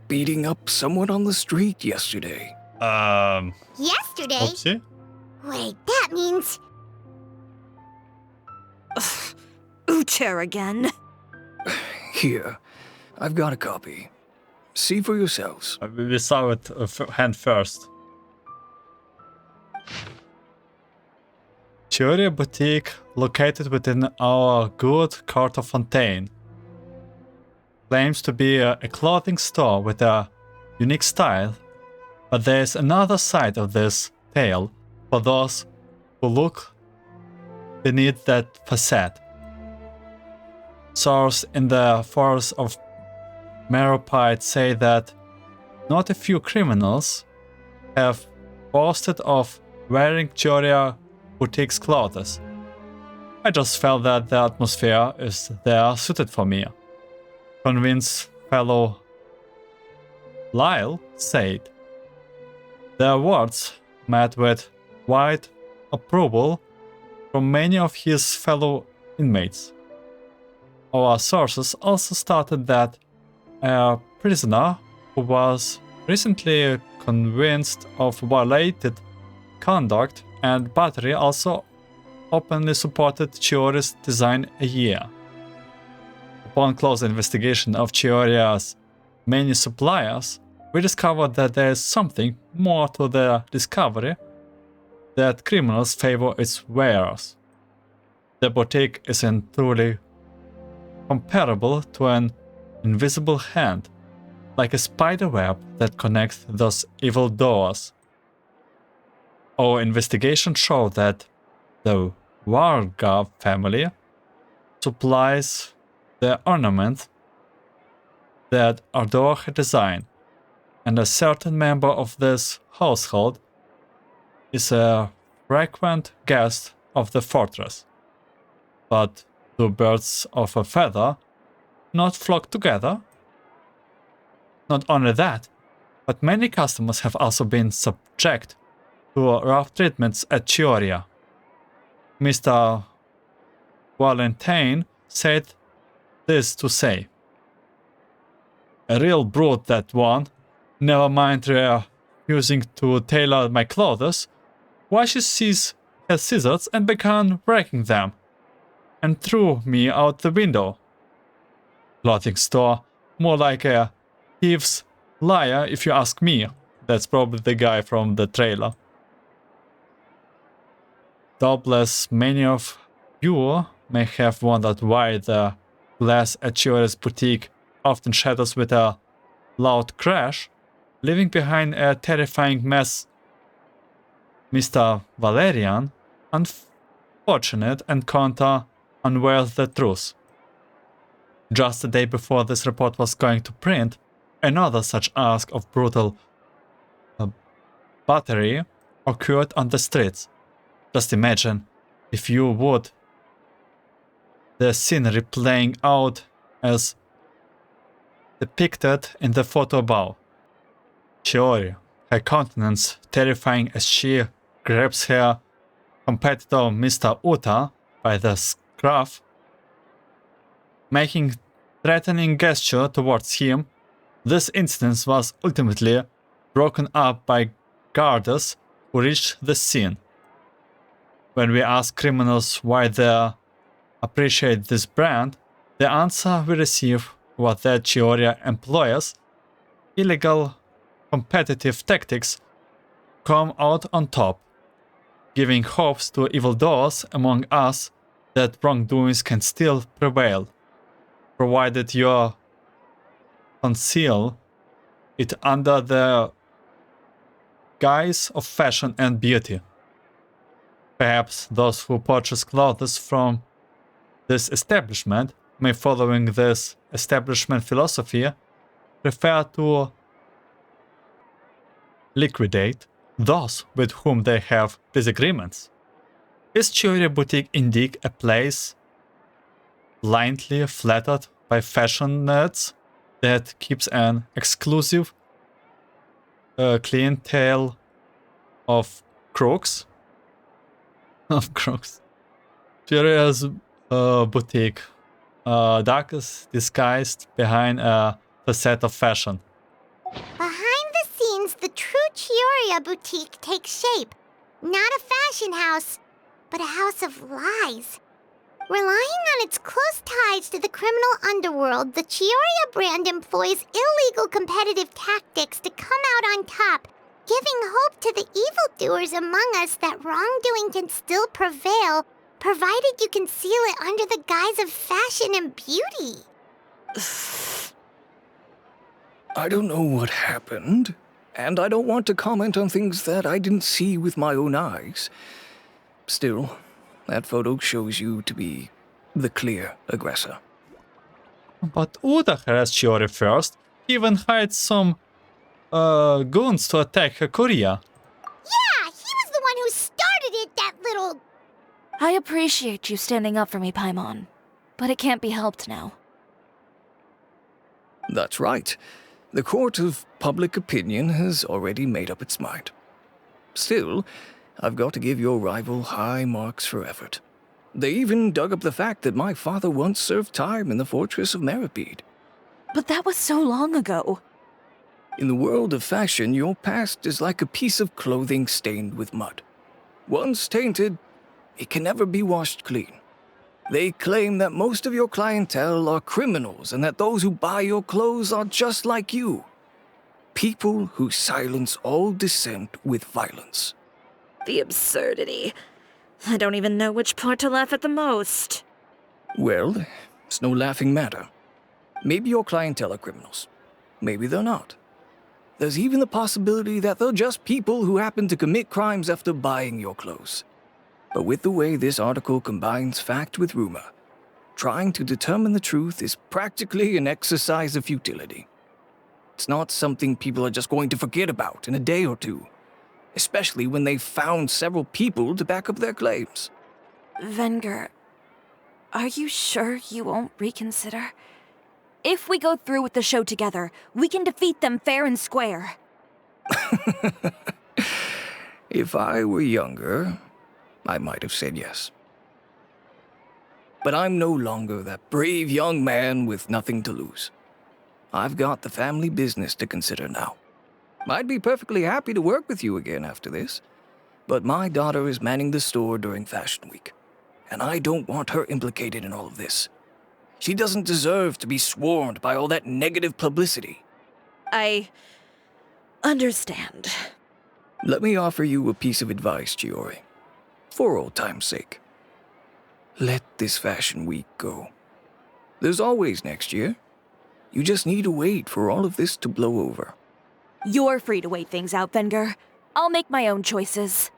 beating up someone on the street yesterday. Yesterday? Oopsie. Wait, that means... Uther again. Here, I've got a copy. See for yourselves. We saw it hand first. Chioria boutique located within our good Court of Fontaine. Claims to be a clothing store with a unique style, but there's another side of this tale for those who look beneath that facade. Sources in the force of Meropide say that not a few criminals have boasted of wearing Chioria boutique's clothes. I just felt that the atmosphere is there suited for me. Convinced fellow Lyle said. Their words met with wide approval from many of his fellow inmates. Our sources also stated that a prisoner who was recently convinced of violated conduct and battery also openly supported Chiori's design a year. Upon close investigation of Chioria's many suppliers, we discovered that there is something more to the discovery that criminals favor its wearers. The boutique isn't truly comparable to an invisible hand, like a spider web that connects those evil doors. Our investigation showed that the Varga family supplies the ornament that adore her design, and a certain member of this household is a frequent guest of the fortress. But do birds of a feather not flock together? Not only that, but many customers have also been subject to rough treatments at Chioria. Mr. Valentine said this to say, "A real brute, that one. Never mind refusing to tailor my clothes. Why she seized her scissors and began breaking them, and threw me out the window. Clothing store, more like a thief's liar if you ask me." That's probably the guy from the trailer. Doubtless many of you may have wondered why the glass at Chiori's boutique often shatters with a loud crash, leaving behind a terrifying Mr. Valerian, unfortunate encounter unveiled the truth. Just the day before this report was going to print, another such act of brutal battery occurred on the streets. Just imagine if you would the scenery playing out as depicted in the photo above. Chiori, her countenance terrifying as she grabs her competitor Mr. Uther by the scruff, making threatening gesture towards him. This incident was ultimately broken up by guards who reached the scene. When we ask criminals why they appreciate this brand, the answer we receive was that Chioria employs illegal competitive tactics come out on top, giving hopes to evildoers among us that wrongdoings can still prevail, provided you conceal it under the guise of fashion and beauty. Perhaps those who purchase clothes from this establishment may, following this establishment philosophy, prefer to liquidate those with whom they have disagreements. Is Chioria Boutique indeed a place blindly flattered by fashion nerds that keeps an exclusive clientele of crooks? Of crooks. Chioria's boutique, dark is disguised behind a facade of fashion. Behind the scenes, the true Chioria boutique takes shape. Not a fashion house, but a house of lies. Relying on its close ties to the criminal underworld, the Chioria brand employs illegal competitive tactics to come out on top, giving hope to the evildoers among us that wrongdoing can still prevail, provided you conceal it under the guise of fashion and beauty. I don't know what happened, and I don't want to comment on things that I didn't see with my own eyes. Still, that photo shows you to be the clear aggressor. But Uther harassed Chiori first. He even hired some goons to attack her courier. Yeah, he was the one who started it, that little... I appreciate you standing up for me, Paimon, but it can't be helped now. That's right. The court of public opinion has already made up its mind. Still, I've got to give your rival high marks for effort. They even dug up the fact that my father once served time in the fortress of Meripede. But that was so long ago. In the world of fashion, your past is like a piece of clothing stained with mud. Once tainted, it can never be washed clean. They claim that most of your clientele are criminals and that those who buy your clothes are just like you. People who silence all dissent with violence. The absurdity. I don't even know which part to laugh at the most. Well, it's no laughing matter. Maybe your clientele are criminals. Maybe they're not. There's even the possibility that they're just people who happen to commit crimes after buying your clothes. But with the way this article combines fact with rumor, trying to determine the truth is practically an exercise of futility. It's not something people are just going to forget about in a day or two, especially when they've found several people to back up their claims. Venger, are you sure you won't reconsider? If we go through with the show together, we can defeat them fair and square. If I were younger, I might have said yes. But I'm no longer that brave young man with nothing to lose. I've got the family business to consider now. I'd be perfectly happy to work with you again after this, but my daughter is manning the store during Fashion Week, and I don't want her implicated in all of this. She doesn't deserve to be swarmed by all that negative publicity. I understand. Let me offer you a piece of advice, Chiori. For old time's sake. Let this Fashion Week go. There's always next year. You just need to wait for all of this to blow over. You're free to wait things out, Venger. I'll make my own choices.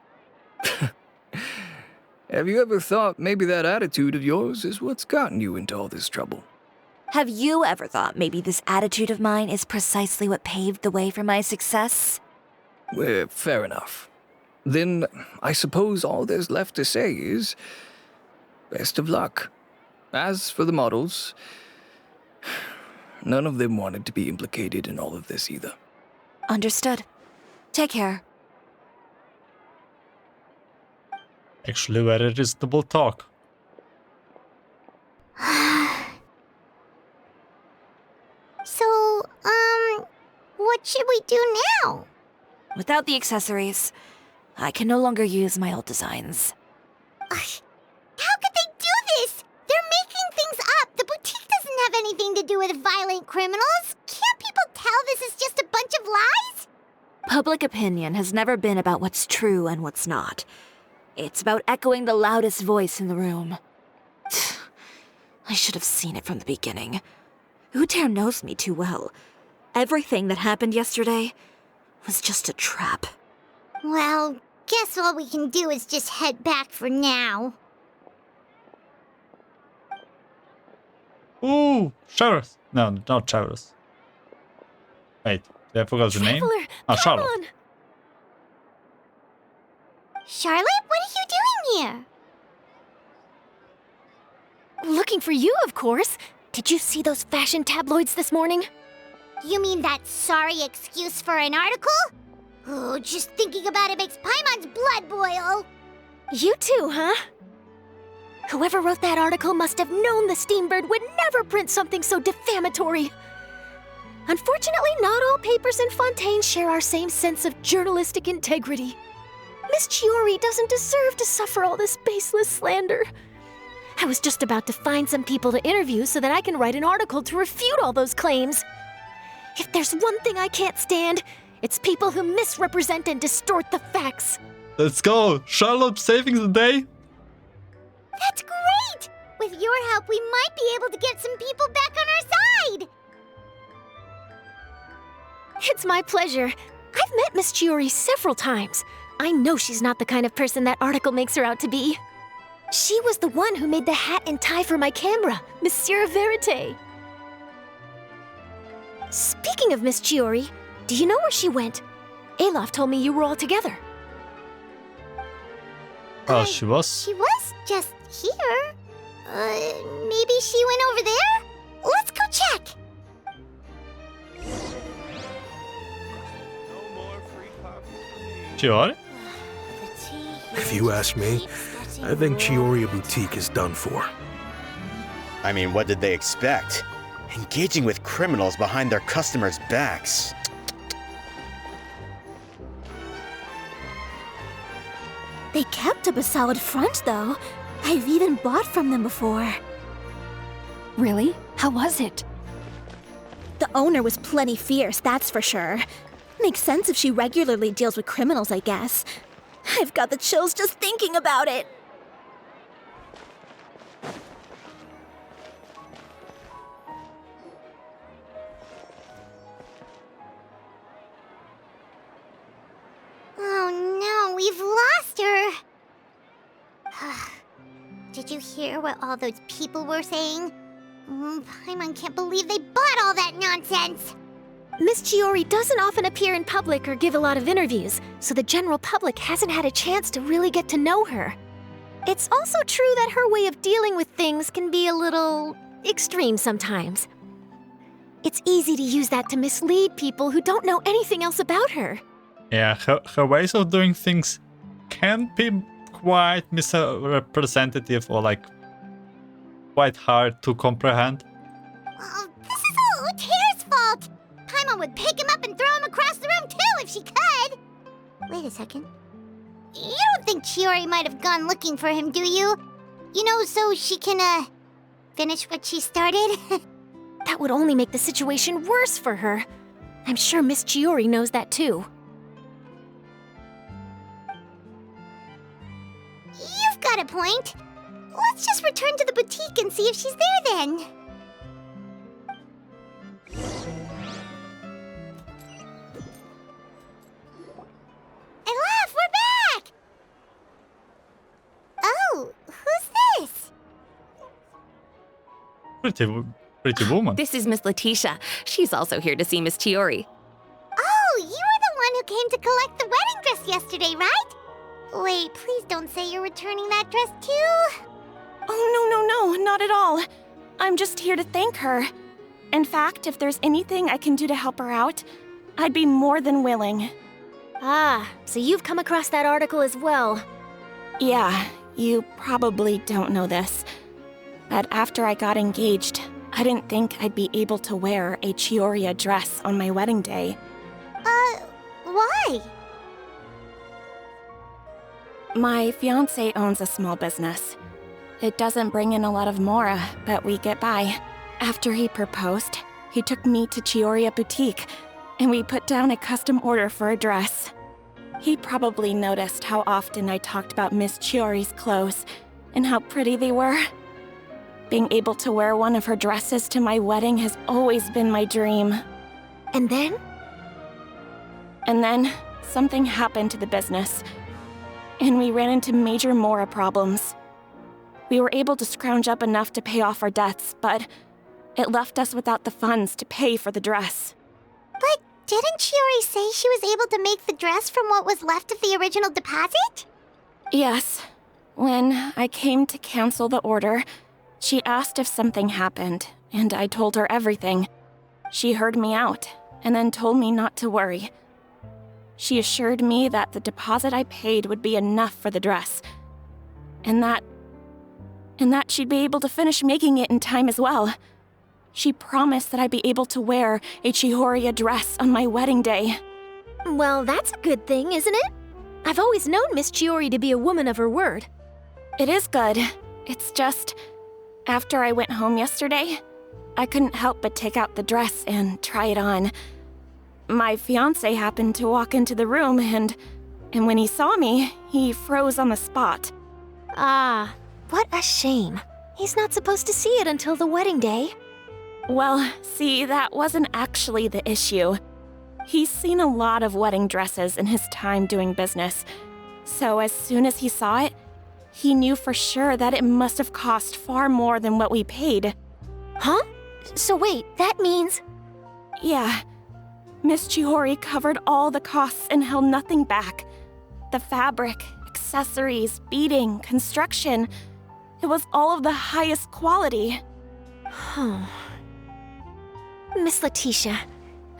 Have you ever thought maybe that attitude of yours is what's gotten you into all this trouble? Have you ever thought maybe this attitude of mine is precisely what paved the way for my success? Well, fair enough. Then I suppose all there's left to say is best of luck. As for the models, none of them wanted to be implicated in all of this either. Understood. Take care. Actually, very reasonable talk. So, what should we do now? Without the accessories, I can no longer use my old designs. How could they do this? They're making things up. The boutique doesn't have anything to do with violent criminals. Can't people tell this is just a bunch of lies? Public opinion has never been about what's true and what's not. It's about echoing the loudest voice in the room. I should have seen it from the beginning. Uther knows me too well. Everything that happened yesterday was just a trap. Well, guess all we can do is just head back for now. Ooh, Chiories. No, not Chiories. Wait, I forgot the name. Traveler, Oh, come Charlotte. on! Charlotte, what are you doing here? Looking for you, of course. Did you see those fashion tabloids this morning? You mean that sorry excuse for an article? Oh, just thinking about it makes Paimon's blood boil. You too, huh? Whoever wrote that article must have known the Steambird would never print something so defamatory. Unfortunately, not all papers in Fontaine share our same sense of journalistic integrity. Miss Chiori doesn't deserve to suffer all this baseless slander. I was just about to find some people to interview so that I can write an article to refute all those claims. If there's one thing I can't stand, it's people who misrepresent and distort the facts. Let's go! Charlotte saving the day! That's great! With your help, we might be able to get some people back on our side! It's my pleasure. I've met Miss Chiori several times. I know she's not the kind of person that article makes her out to be. She was the one who made the hat and tie for my camera, Monsieur Verite. Speaking of Miss Chiori, do you know where she went? Alof told me you were all together. Oh, she was? She was just here. Maybe she went over there? Let's go check! Chiori? If you ask me, I think Chioria Boutique is done for. I mean, what did they expect? Engaging with criminals behind their customers' backs. They kept up a solid front, though. I've even bought from them before. Really? How was it? The owner was plenty fierce, that's for sure. Makes sense if she regularly deals with criminals, I guess. I've got the chills just thinking about it. Oh no, we've lost her! Did you hear what all those people were saying? Paimon can't believe they bought all that nonsense! Miss Chiori doesn't often appear in public or give a lot of interviews, so the general public hasn't had a chance to really get to know her. It's also true that her way of dealing with things can be a little extreme sometimes. It's easy to use that to mislead people who don't know anything else about her. Yeah, her ways of doing things can be quite misrepresentative or like quite hard to comprehend. Oh, this is all Uther's fault! Paimon would pick him up and throw him across the room too if she could! Wait a second. You don't think Chiori might have gone looking for him, do you? You know, so she can, finish what she started? That would only make the situation worse for her. I'm sure Miss Chiori knows that too. You've got a point. Let's just return to the boutique and see if she's there then. Alof, we're back! who's this? Pretty woman. This is Miss Letitia. She's also here to see Miss Chiori. Oh, you were the one who came to collect the wedding dress yesterday, right? Wait, please don't say you're returning that dress too. Oh, no, not at all. I'm just here to thank her. In fact, if there's anything I can do to help her out, I'd be more than willing. Ah, so you've come across that article as well. Yeah, you probably don't know this, but after I got engaged, I didn't think I'd be able to wear a Chioria dress on my wedding day. Why? My fiancé owns a small business. It doesn't bring in a lot of mora, but we get by. After he proposed, he took me to Chioria Boutique, and we put down a custom order for a dress. He probably noticed how often I talked about Miss Chiori's clothes and how pretty they were. Being able to wear one of her dresses to my wedding has always been my dream. And then? And then, something happened to the business, and we ran into major mora problems. We were able to scrounge up enough to pay off our debts, but it left us without the funds to pay for the dress. But didn't Chiori say she was able to make the dress from what was left of the original deposit? Yes. When I came to cancel the order, she asked if something happened, and I told her everything. She heard me out, and then told me not to worry. She assured me that the deposit I paid would be enough for the dress, and that she'd be able to finish making it in time as well. She promised that I'd be able to wear a Chioria dress on my wedding day. Well, that's a good thing, isn't it? I've always known Miss Chiori to be a woman of her word. It is good. It's just, after I went home yesterday, I couldn't help but take out the dress and try it on. My fiancé happened to walk into the room and when he saw me, he froze on the spot. Ah, what a shame. He's not supposed to see it until the wedding day. Well, see, that wasn't actually the issue. He's seen a lot of wedding dresses in his time doing business. So as soon as he saw it, he knew for sure that it must have cost far more than what we paid. Huh? So wait, that means... Yeah. Miss Chiori covered all the costs and held nothing back. The fabric, accessories, beading, construction. It was all of the highest quality. Miss Letitia,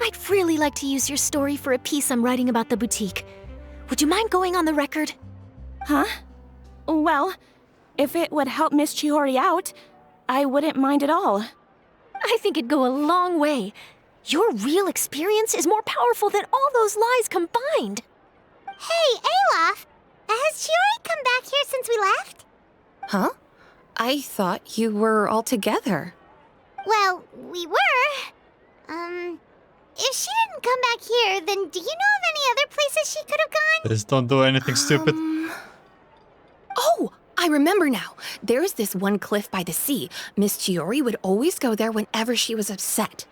I'd really like to use your story for a piece I'm writing about the boutique. Would you mind going on the record? Huh? Well, if it would help Miss Chiori out, I wouldn't mind at all. I think it'd go a long way. Your real experience is more powerful than all those lies combined. Hey, Olaf! Has Chiori come back here since we left? Huh? I thought you were all together. Well, we were. If she didn't come back here, then do you know of any other places she could have gone? Just don't do anything stupid. Oh, I remember now. There's this one cliff by the sea. Miss Chiori would always go there whenever she was upset.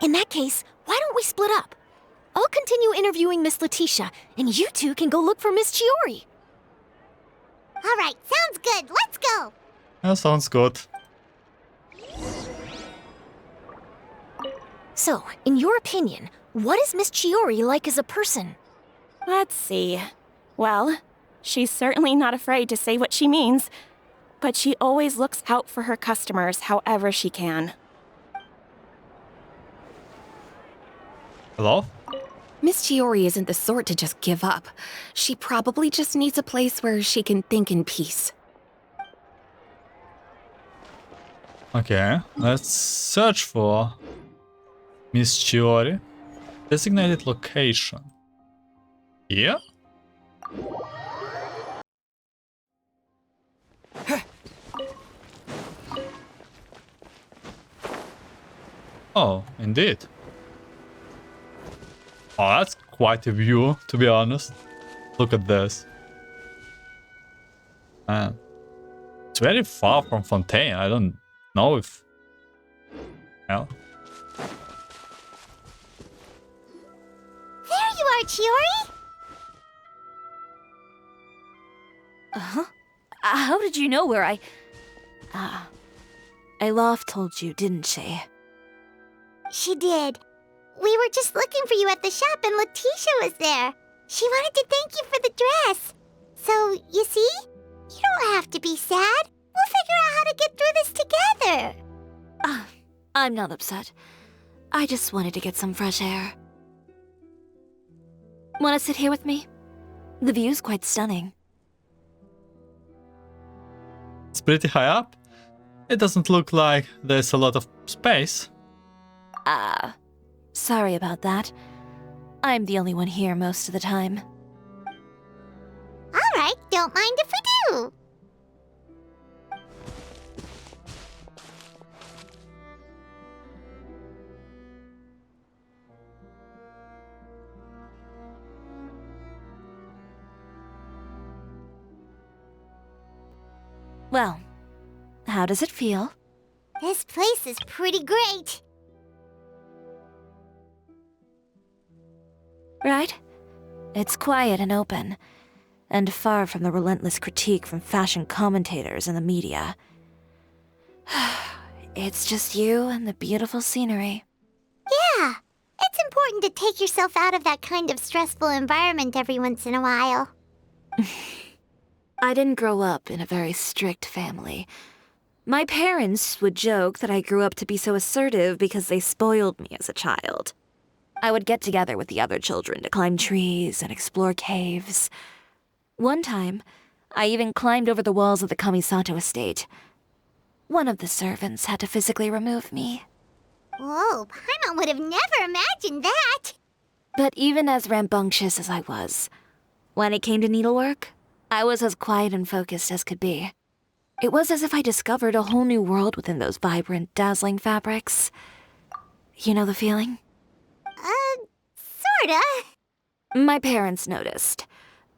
In that case, why don't we split up? I'll continue interviewing Miss Letitia, and you two can go look for Miss Chiori. All right, sounds good. Let's go. That sounds good. So, in your opinion, what is Miss Chiori like as a person? Let's see. Well, she's certainly not afraid to say what she means, but she always looks out for her customers however she can. Hello? Miss Chiori isn't the sort to just give up. She probably just needs a place where she can think in peace. Okay, let's search for Miss Chiori. Designated location. Here? Oh, indeed. Oh, that's quite a view, to be honest. Look at this. Man. It's very far from Fontaine. I don't know if... Well... There you are, Chiori! Uh-huh. How did you know where I... Alof told you, didn't she? She did. We were just looking for you at the shop and Letitia was there. She wanted to thank you for the dress. So, you see? You don't have to be sad. We'll figure out how to get through this together. I'm not upset. I just wanted to get some fresh air. Want to sit here with me? The view's quite stunning. It's pretty high up. It doesn't look like there's a lot of space. Sorry about that. I'm the only one here most of the time. All right, don't mind if we do. Well, how does it feel? This place is pretty great. Right? It's quiet and open, and far from the relentless critique from fashion commentators and the media. It's just you and the beautiful scenery. Yeah, it's important to take yourself out of that kind of stressful environment every once in a while. I didn't grow up in a very strict family. My parents would joke that I grew up to be so assertive because they spoiled me as a child. I would get together with the other children to climb trees and explore caves. One time, I even climbed over the walls of the Kamisato estate. One of the servants had to physically remove me. Whoa, Paimon would have never imagined that! But even as rambunctious as I was, when it came to needlework, I was as quiet and focused as could be. It was as if I discovered a whole new world within those vibrant, dazzling fabrics. You know the feeling? Sorta. My parents noticed,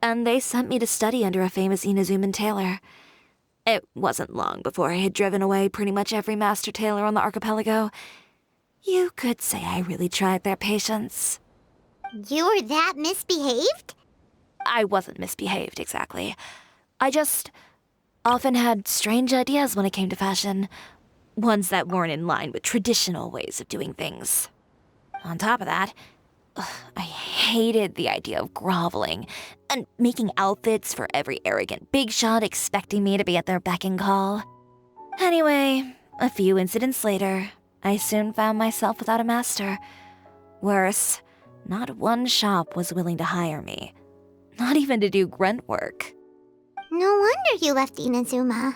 and they sent me to study under a famous Inazuman tailor. It wasn't long before I had driven away pretty much every master tailor on the archipelago. You could say I really tried their patience. You were that misbehaved? I wasn't misbehaved, exactly. I just often had strange ideas when it came to fashion. Ones that weren't in line with traditional ways of doing things. On top of that, I hated the idea of groveling and making outfits for every arrogant big shot expecting me to be at their beck and call. Anyway, a few incidents later, I soon found myself without a master. Worse, not one shop was willing to hire me. Not even to do grunt work. No wonder you left Inazuma.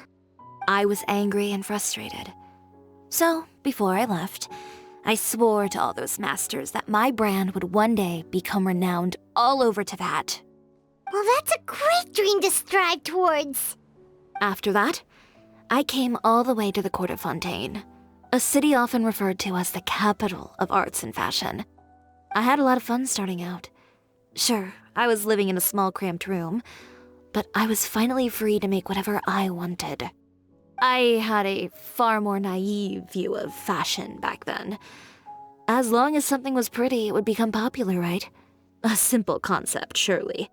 I was angry and frustrated. So, before I left, I swore to all those masters that my brand would one day become renowned all over Teyvat. Well, that's a great dream to strive towards. After that, I came all the way to the court of Fontaine, a city often referred to as the capital of arts and fashion. I had a lot of fun starting out. Sure, I was living in a small cramped room, but I was finally free to make whatever I wanted. I had a far more naive view of fashion back then. As long as something was pretty, it would become popular, right? A simple concept, surely.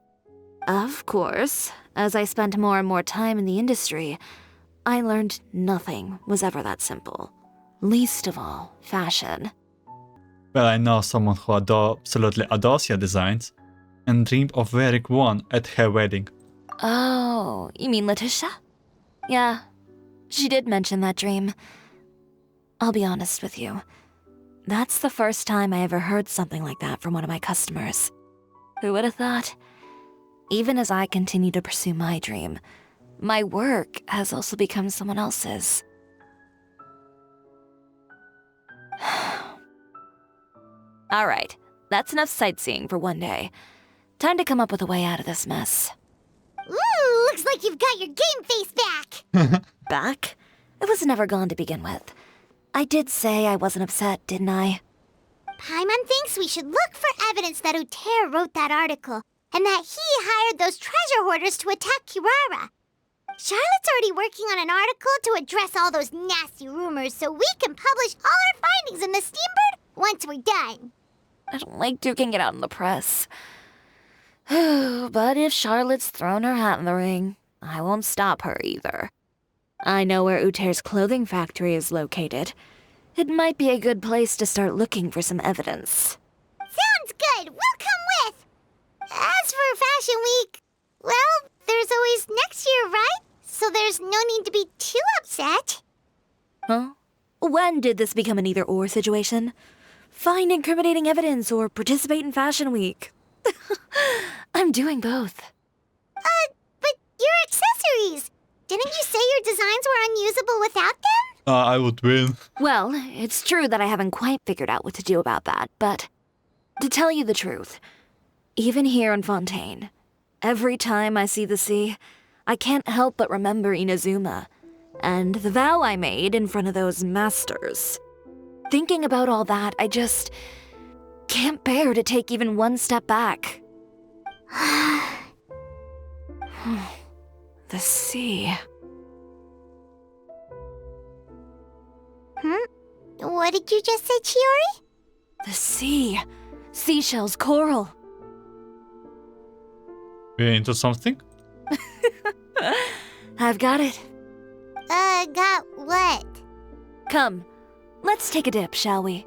Of course, as I spent more and more time in the industry, I learned nothing was ever that simple. Least of all, fashion. Well, I know someone who absolutely adores your designs and dreamed of wearing one at her wedding. Oh, you mean Letitia? Yeah, she did mention that dream. I'll be honest with you. That's the first time I ever heard something like that from one of my customers. Who would have thought? Even as I continue to pursue my dream, my work has also become someone else's. All right, that's enough sightseeing for one day. Time to come up with a way out of this mess. Ooh, looks like you've got your game face back. Back? It was never gone to begin with. I did say I wasn't upset, didn't I? Paimon thinks we should look for evidence that Uther wrote that article, and that he hired those treasure hoarders to attack Kirara. Charlotte's already working on an article to address all those nasty rumors so we can publish all our findings in the Steambird once we're done. I don't like duking it out in the press. But if Charlotte's thrown her hat in the ring, I won't stop her either. I know where Uther's clothing factory is located. It might be a good place to start looking for some evidence. Sounds good. We'll come with. As for Fashion Week, well, there's always next year, right? So there's no need to be too upset. Huh? When did this become an either-or situation? Find incriminating evidence or participate in Fashion Week. I'm doing both. But your accessories! Didn't you say your designs were unusable without them? I would win. Well, it's true that I haven't quite figured out what to do about that, but to tell you the truth, even here in Fontaine, every time I see the sea, I can't help but remember Inazuma and the vow I made in front of those masters. Thinking about all that, I just can't bear to take even one step back. The sea. What did you just say, Chiori? The sea. Seashells, coral. We're into something? I've got it. Got what? Come, let's take a dip, shall we?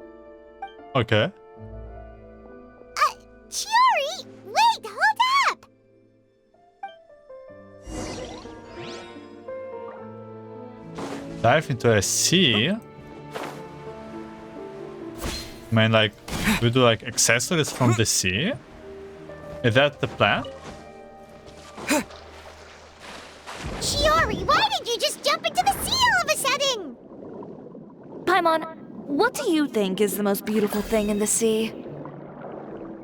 Okay. Chiori! Wait, hold up! Dive into a sea? I mean, like, we do like accessories from the sea? Is that the plan? Chiori, why did you just jump into the sea all of a sudden? Paimon, what do you think is the most beautiful thing in the sea?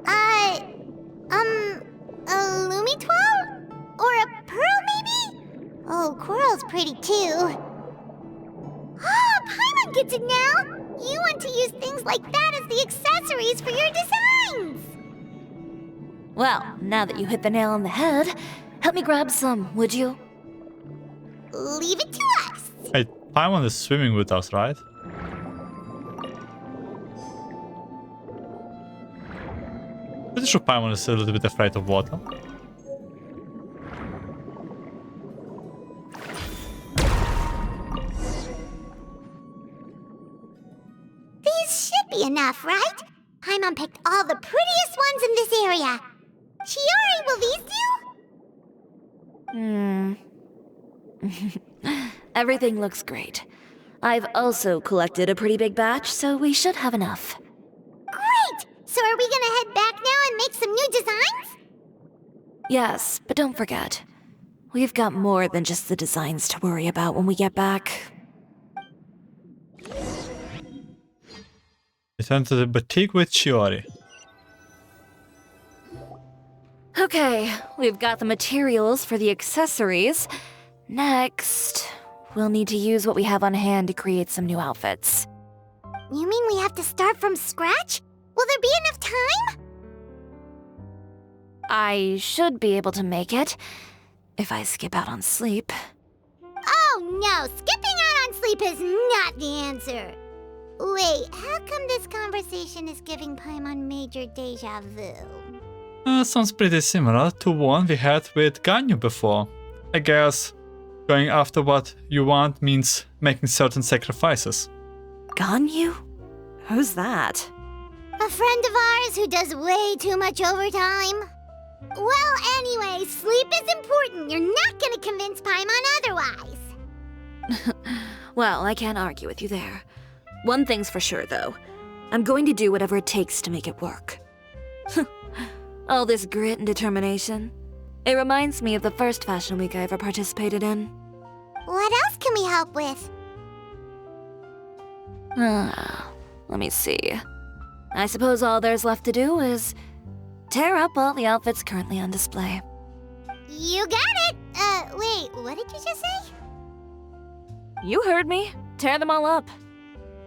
A Lumitoile? Or a pearl, maybe? Oh, coral's pretty too. Ah, Paimon gets it now! You want to use things like that as the accessories for your designs! Well, now that you hit the nail on the head, help me grab some, would you? Leave it to us! Hey, Paimon is swimming with us, right? Pretty sure Paimon is a little bit afraid of water. These should be enough, right? Paimon picked all the prettiest ones in this area. Chiori, will these do? Everything looks great. I've also collected a pretty big batch, so we should have enough. Great! So are we gonna head back now and make some new designs? Yes, but don't forget, we've got more than just the designs to worry about when we get back. Return to the boutique with Chiori. Okay, we've got the materials for the accessories. Next, we'll need to use what we have on hand to create some new outfits. You mean we have to start from scratch? Will there be enough time? I should be able to make it, if I skip out on sleep. Oh no, skipping out on sleep is not the answer. Wait, how come this conversation is giving Paimon major deja vu? Sounds pretty similar to one we had with Ganyu before. I guess going after what you want means making certain sacrifices. Ganyu? Who's that? A friend of ours who does way too much overtime. Well, anyway, sleep is important. You're not gonna convince Paimon otherwise. Well, I can't argue with you there. One thing's for sure, though. I'm going to do whatever it takes to make it work. All this grit and determination. It reminds me of the first Fashion Week I ever participated in. What else can we help with? Let me see. I suppose all there's left to do is tear up all the outfits currently on display. You got it! Wait, what did you just say? You heard me. Tear them all up.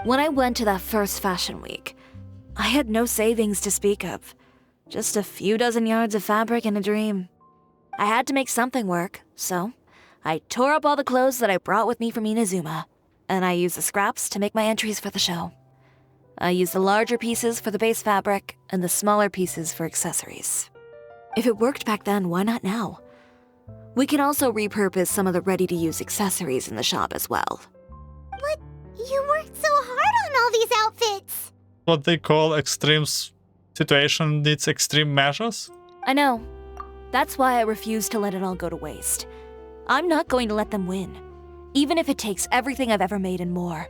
When I went to that first Fashion Week, I had no savings to speak of. Just a few dozen yards of fabric and a dream. I had to make something work, so I tore up all the clothes that I brought with me from Inazuma, and I used the scraps to make my entries for the show. I used the larger pieces for the base fabric and the smaller pieces for accessories. If it worked back then, why not now? We can also repurpose some of the ready-to-use accessories in the shop as well. But you worked so hard on all these outfits! What they call extreme situation needs extreme measures? I know. That's why I refuse to let it all go to waste. I'm not going to let them win, even if it takes everything I've ever made and more.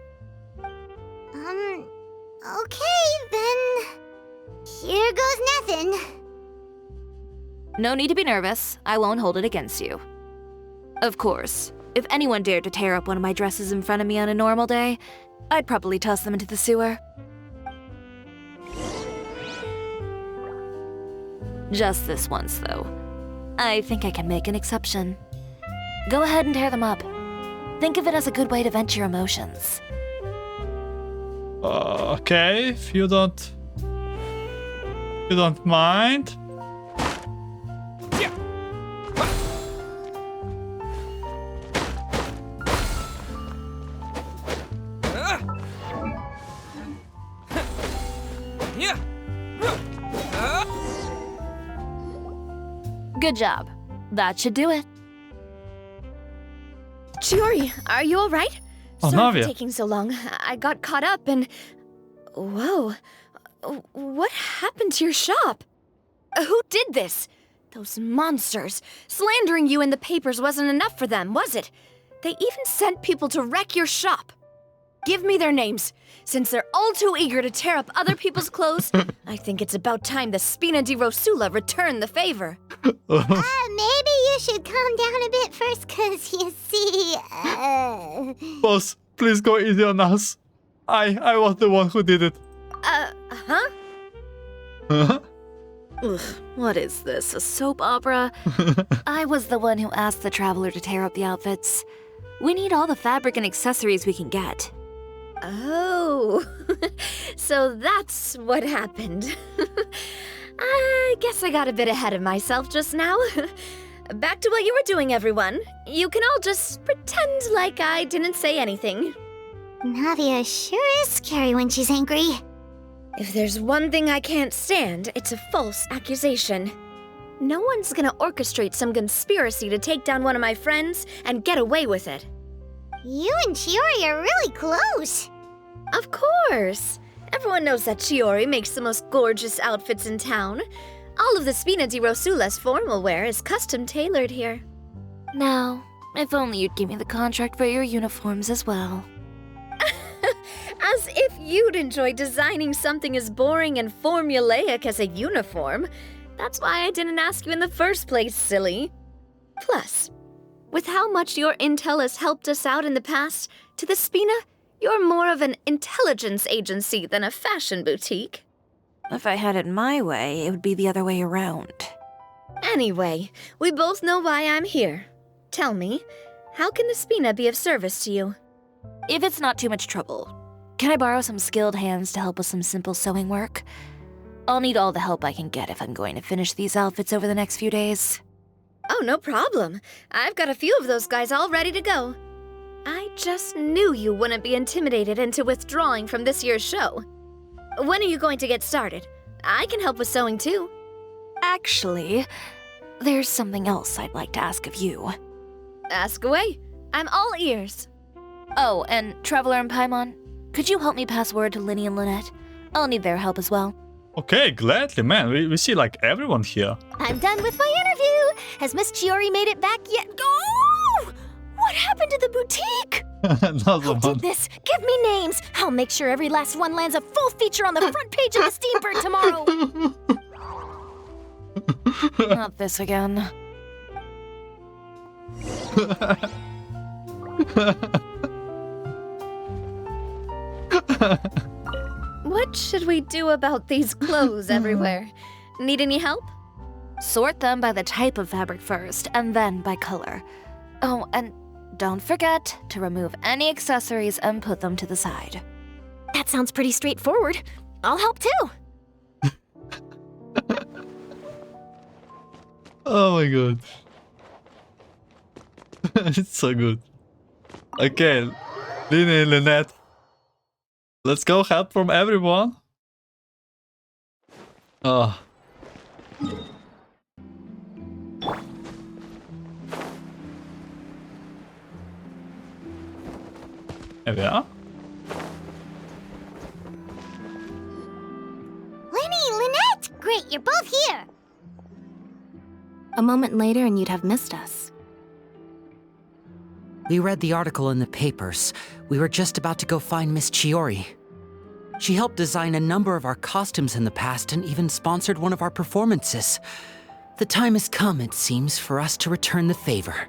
Okay, then... Here goes nothing. No need to be nervous. I won't hold it against you. Of course, if anyone dared to tear up one of my dresses in front of me on a normal day, I'd probably toss them into the sewer. Just this once, though. I think I can make an exception. Go ahead and tear them up. Think of it as a good way to vent your emotions. Okay, if you don't mind. Good job. That should do it. Chiori, are you alright? Oh, Sorry Navia. for taking so long. I got caught up and... Whoa. What happened to your shop? Who did this? Those monsters. Slandering you in the papers wasn't enough for them, was it? They even sent people to wreck your shop. Give me their names. Since they're all too eager to tear up other people's clothes, I think it's about time the Spina di Rosula return the favor. Maybe you should calm down a bit first, cause you see, Boss, please go easy on us. I was the one who did it. Huh? Huh? Ugh, what is this, a soap opera? I was the one who asked the traveler to tear up the outfits. We need all the fabric and accessories we can get. Oh, so that's what happened. I guess I got a bit ahead of myself just now. Back to what you were doing, everyone. You can all just pretend like I didn't say anything. Navia sure is scary when she's angry. If there's one thing I can't stand, it's a false accusation. No one's gonna orchestrate some conspiracy to take down one of my friends and get away with it. You and Chiori are really close. Of course. Everyone knows that Chiori makes the most gorgeous outfits in town. All of the Spina di Rosula's formal wear is custom tailored here. Now, if only you'd give me the contract for your uniforms as well. As if you'd enjoy designing something as boring and formulaic as a uniform. That's why I didn't ask you in the first place, silly. Plus, with how much your intel has helped us out in the past, to the Spina, you're more of an intelligence agency than a fashion boutique. If I had it my way, it would be the other way around. Anyway, we both know why I'm here. Tell me, how can the Spina be of service to you? If it's not too much trouble, can I borrow some skilled hands to help with some simple sewing work? I'll need all the help I can get if I'm going to finish these outfits over the next few days. Oh, no problem. I've got a few of those guys all ready to go. I just knew you wouldn't be intimidated into withdrawing from this year's show. When are you going to get started? I can help with sewing too. Actually, there's something else I'd like to ask of you. Ask away. I'm all ears. Oh, and Traveler and Paimon, could you help me pass word to Linny and Lynette? I'll need their help as well. Okay, gladly, man. We see like everyone here. I'm done with my interview. Has Miss Chiori made it back yet? Oh! What happened to the boutique? Another Who one. did this? Give me names. I'll make sure every last one lands a full feature on the front page of the Steambird tomorrow. Not this again. What should we do about these clothes everywhere? Need any help? Sort them by the type of fabric first, and then by color. Oh, and don't forget to remove any accessories and put them to the side. That sounds pretty straightforward. I'll help too. Oh my god. It's so good. Okay, Linny and Lynette. Let's go help from everyone. Oh. Here we are. Lenny, Lynette! Great, you're both here! A moment later and you'd have missed us. We read the article in the papers. We were just about to go find Miss Chiori. She helped design a number of our costumes in the past and even sponsored one of our performances. The time has come, it seems, for us to return the favor.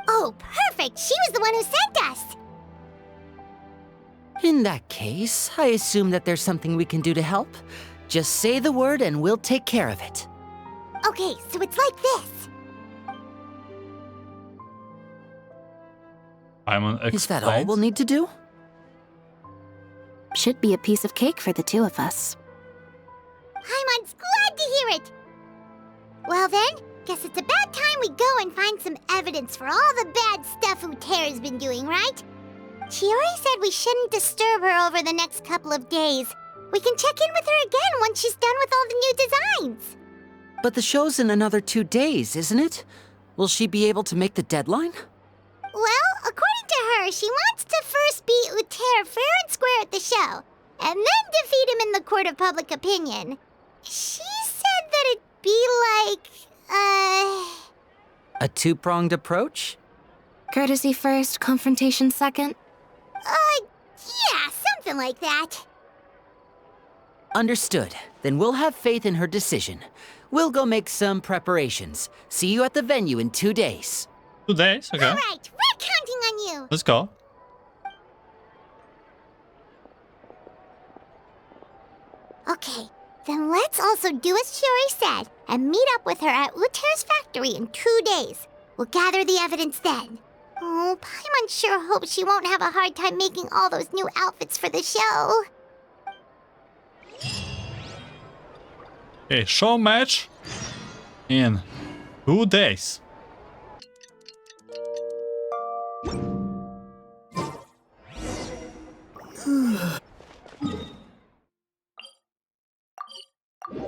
Oh, perfect! She was the one who sent us! In that case, I assume that there's something we can do to help. Just say the word and we'll take care of it. Okay, so it's like this. Is that all we'll need to do? Should be a piece of cake for the two of us. Paimon's glad to hear it! Well then, guess it's about time we go and find some evidence for all the bad stuff Uther's been doing, right? Chiori said we shouldn't disturb her over the next couple of days. We can check in with her again once she's done with all the new designs. But the show's in another 2 days, isn't it? Will she be able to make the deadline? Well, according to her, she wants to first beat Uther fair and square at the show, and then defeat him in the court of public opinion. She said that it'd be like, A two-pronged approach? Courtesy first, confrontation second? Yeah, something like that. Understood. Then we'll have faith in her decision. We'll go make some preparations. See you at the venue in 2 days. 2 days? Okay. Alright, we're counting on you. Let's go. Okay, then let's also do as Chiori said and meet up with her at Uther's factory in 2 days. We'll gather the evidence then. Oh, Paimon sure hopes she won't have a hard time making all those new outfits for the show. Okay, show match in 2 days.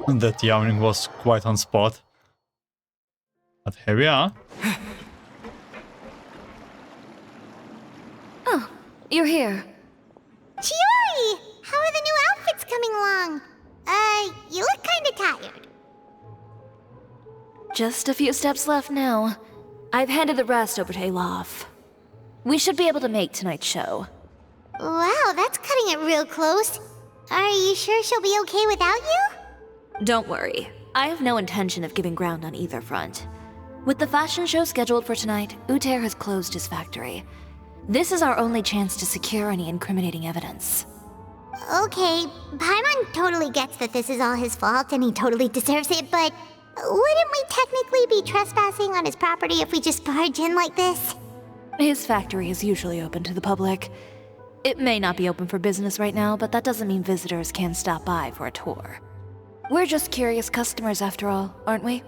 That yawning was quite on spot. But here we are. Oh, you're here. Chiori! How are the new outfits coming along? You look kinda tired. Just a few steps left now. I've handed the rest over to Alof. We should be able to make tonight's show. Wow, that's cutting it real close. Are you sure she'll be okay without you? Don't worry. I have no intention of giving ground on either front. With the fashion show scheduled for tonight, Uther has closed his factory. This is our only chance to secure any incriminating evidence. Okay, Paimon totally gets that this is all his fault and he totally deserves it, but wouldn't we technically be trespassing on his property if we just barge in like this? His factory is usually open to the public. It may not be open for business right now, but that doesn't mean visitors can't stop by for a tour. We're just curious customers after all, aren't we?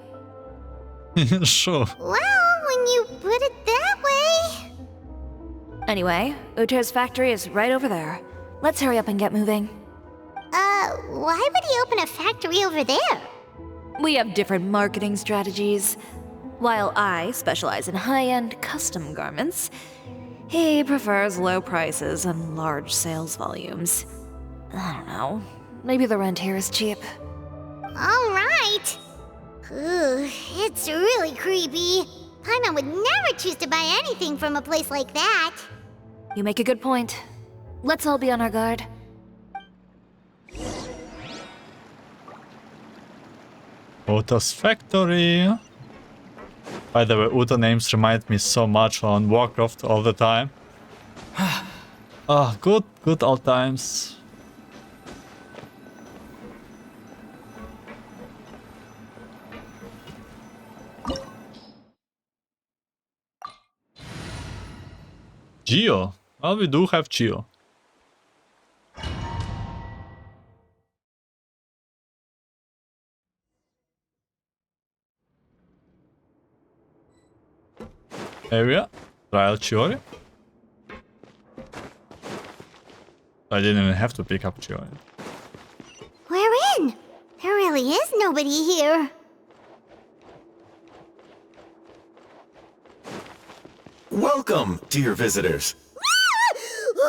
Sure. Well, when you put it that way... Anyway, Uther's factory is right over there. Let's hurry up and get moving. Why would he open a factory over there? We have different marketing strategies. While I specialize in high-end custom garments, he prefers low prices and large sales volumes. I don't know. Maybe the rent here is cheap. Alright. It's really creepy. Paimon would never choose to buy anything from a place like that. You make a good point. Let's all be on our guard. Uther's factory. By the way, Uther names remind me so much on Warcraft all the time. Ah, good old times. Geo. Well, we do have Geo. Area. Trial Chiori. I didn't even have to pick up Chiori. We're in. There really is nobody here. Welcome, dear visitors.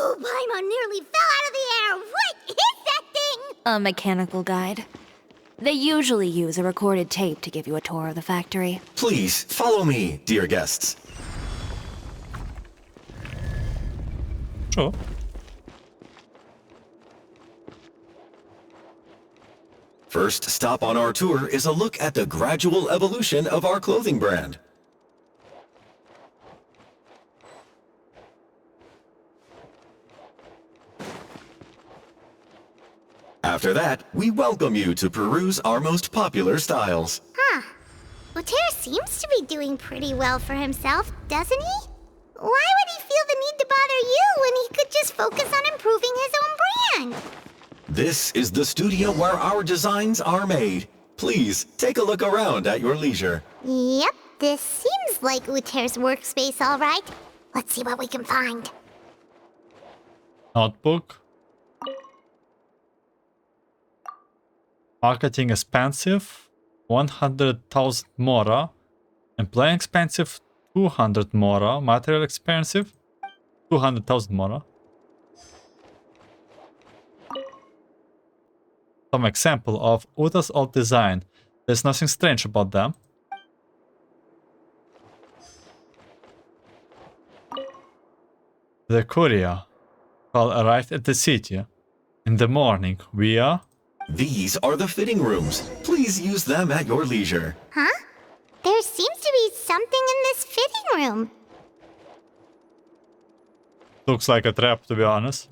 Oh, Paimon nearly fell out of the air! What is that thing? A mechanical guide. They usually use a recorded tape to give you a tour of the factory. Please, follow me, dear guests. Sure. First stop on our tour is a look at the gradual evolution of our clothing brand. After that, we welcome you to peruse our most popular styles. Huh. Uther seems to be doing pretty well for himself, doesn't he? Why would he feel the need to bother you when he could just focus on improving his own brand? This is the studio where our designs are made. Please, take a look around at your leisure. Yep, this seems like Uther's workspace, all right. Let's see what we can find. Notebook. Marketing expensive, 100,000 mora. Employee expensive, 200 mora. Material expensive, 200,000 mora. Some example of Uther's old design. There's nothing strange about them. The courier will arrive at the city in the morning via... These are the fitting rooms. Please use them at your leisure. Huh? There seems to be something in this fitting room. Looks like a trap, to be honest.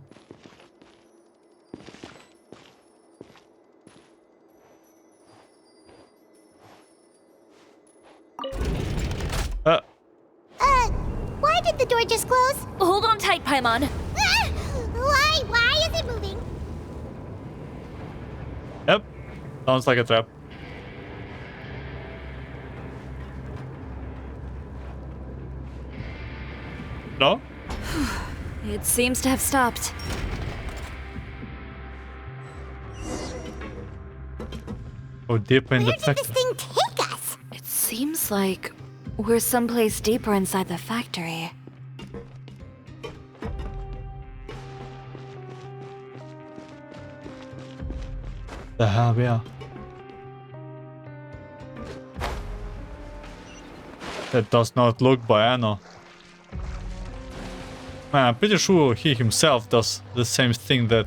Why did the door just close? Hold on tight, Paimon. Why is it moving? Yep, sounds like a trap. No? It seems to have stopped. Go deeper in the Where did this thing take us? It seems like we're someplace deeper inside the factory. The hell we are. That does not look Biano. Man, I'm pretty sure he himself does the same thing that,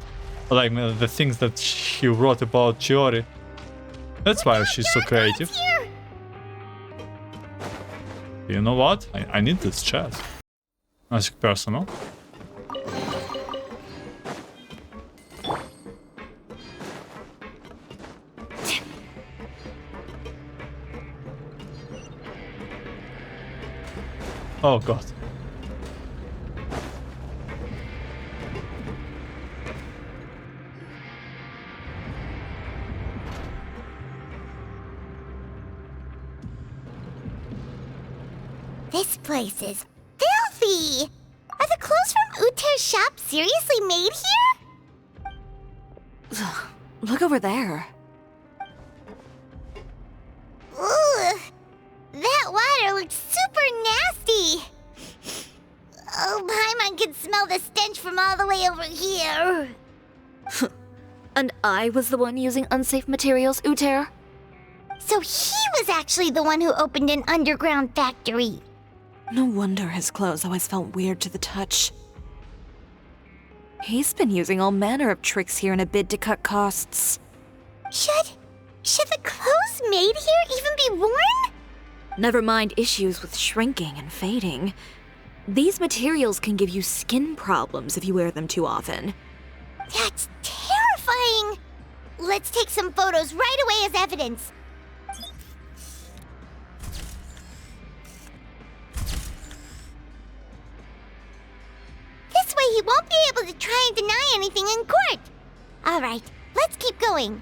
like the things that he wrote about Chiori. That's why she's so creative. You know what? I need this chest. Nothing personal. Oh god. This place is filthy! Are the clothes from Uther's shop seriously made here? Look over there. Ugh! That water looks super nasty! Oh, Paimon can smell the stench from all the way over here. And I was the one using unsafe materials, Uther? So he was actually the one who opened an underground factory. No wonder his clothes always felt weird to the touch. He's been using all manner of tricks here in a bid to cut costs. Should the clothes made here even be worn? Never mind issues with shrinking and fading. These materials can give you skin problems if you wear them too often. That's terrifying! Let's take some photos right away as evidence. This way he won't be able to try and deny anything in court. All right, let's keep going.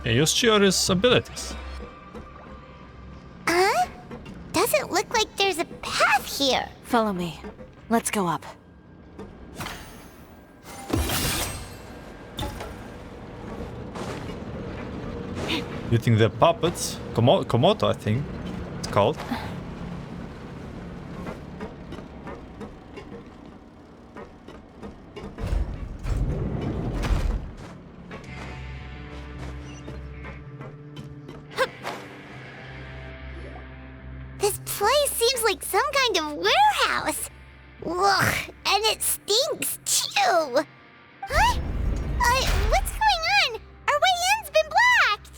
Use Chiori's abilities. Huh? Doesn't look like there's a path here. Follow me. Let's go up. You think they're puppets? Komodo, I think it's called. place seems like some kind of warehouse. Ugh, and it stinks too. Huh? What's going on? Our way in's been blocked.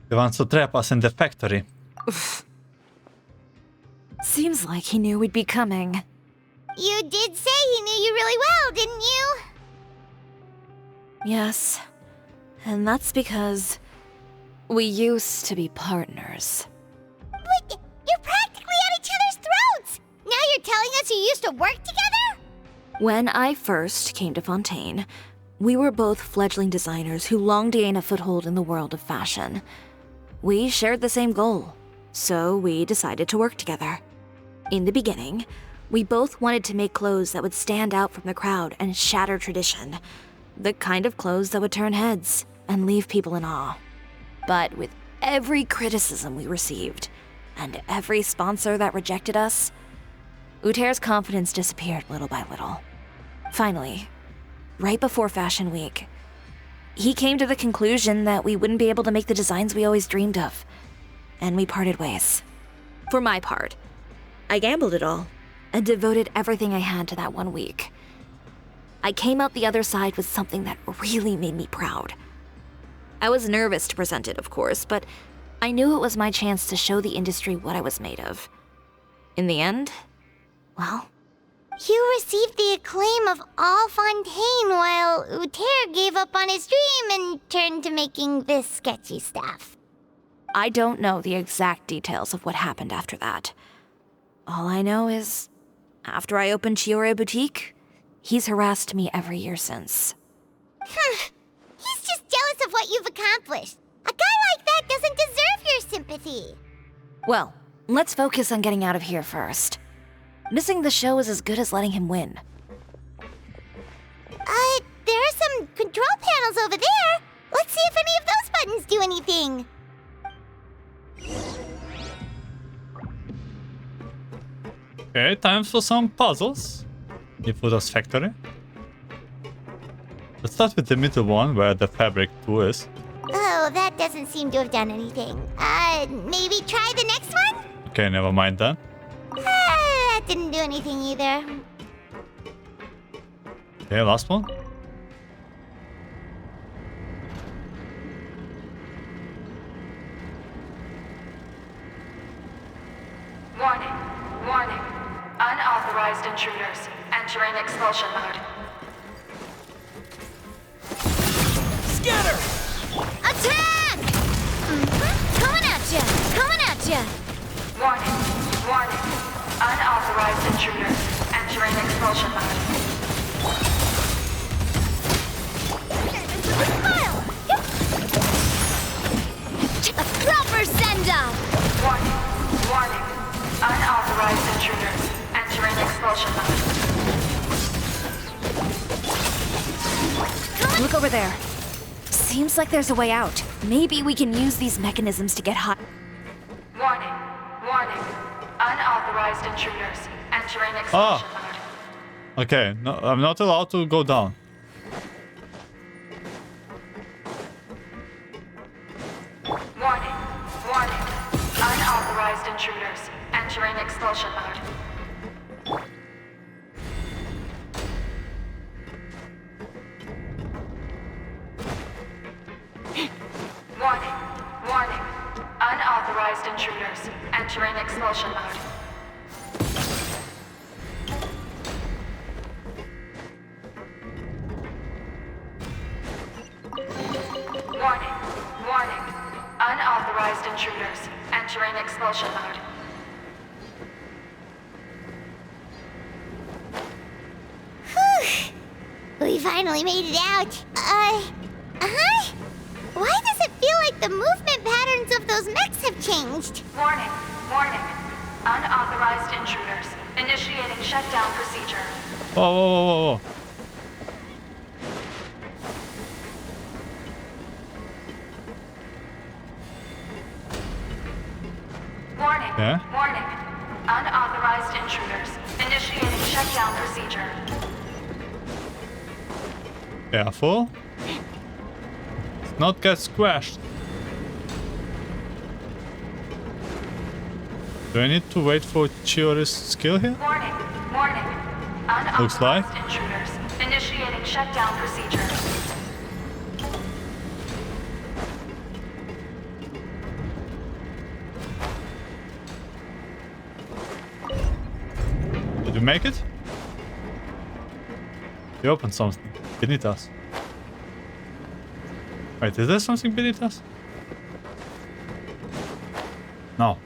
He wants to trap us in the factory. Seems like he knew we'd be coming. You did say he knew you really well, didn't you? Yes. And that's because we used to be partners. But you're practically at each other's throats! Now you're telling us you used to work together? When I first came to Fontaine, we were both fledgling designers who longed to gain a foothold in the world of fashion. We shared the same goal, so we decided to work together. In the beginning, we both wanted to make clothes that would stand out from the crowd and shatter tradition. The kind of clothes that would turn heads and leave people in awe. But with every criticism we received, and every sponsor that rejected us, Uther's confidence disappeared little by little. Finally, right before Fashion Week, he came to the conclusion that we wouldn't be able to make the designs we always dreamed of, and we parted ways. For my part, I gambled it all and devoted everything I had to that 1 week. I came out the other side with something that really made me proud. I was nervous to present it, of course, but I knew it was my chance to show the industry what I was made of. In the end, well... You received the acclaim of all Fontaine while Uther gave up on his dream and turned to making this sketchy stuff. I don't know the exact details of what happened after that. All I know is, after I opened Chioria Boutique, he's harassed me every year since. He's just jealous of what you've accomplished. A guy like that doesn't deserve your sympathy. Well, let's focus on getting out of here first. Missing the show is as good as letting him win. There are some control panels over there. Let's see if any of those buttons do anything. Okay, time for some puzzles. In Fudo's factory. Let's start with the middle one, where the fabric 2 is. Oh, that doesn't seem to have done anything. Maybe try the next one? Okay, never mind then. That didn't do anything either. Okay, last one. Warning, warning. Unauthorized intruders entering expulsion mode. Scatter! Attack! Coming at ya! Coming at ya! Warning, warning. Unauthorized intruders entering expulsion mode. A proper send-off! Warning, warning. Unauthorized intruders entering expulsion mode. Look over there. Seems like there's a way out. Maybe we can use these mechanisms to get hot. Warning, warning. Unauthorized intruders entering expulsion mode. Okay, no, I'm not allowed to go down. Warning, warning. Unauthorized intruders entering expulsion mode. Warning, warning. Unauthorized intruders entering expulsion mode. Warning, warning. Unauthorized intruders entering expulsion mode. Whew! We finally made it out. Why does it feel like the movement patterns of those mechs have changed? Warning, warning. Unauthorized intruders initiating shutdown procedure. Whoa, whoa, whoa, whoa, whoa. Warning, Yeah? warning. Unauthorized intruders initiating shutdown procedure. Careful. Let's not get squashed. Do I need to wait for Chioris' skill here? Warning. Warning. Looks like. Unauthorized intruders. Initiating shutdown procedure. Did you make it? You opened something beneath us. Wait, is there something beneath us? No.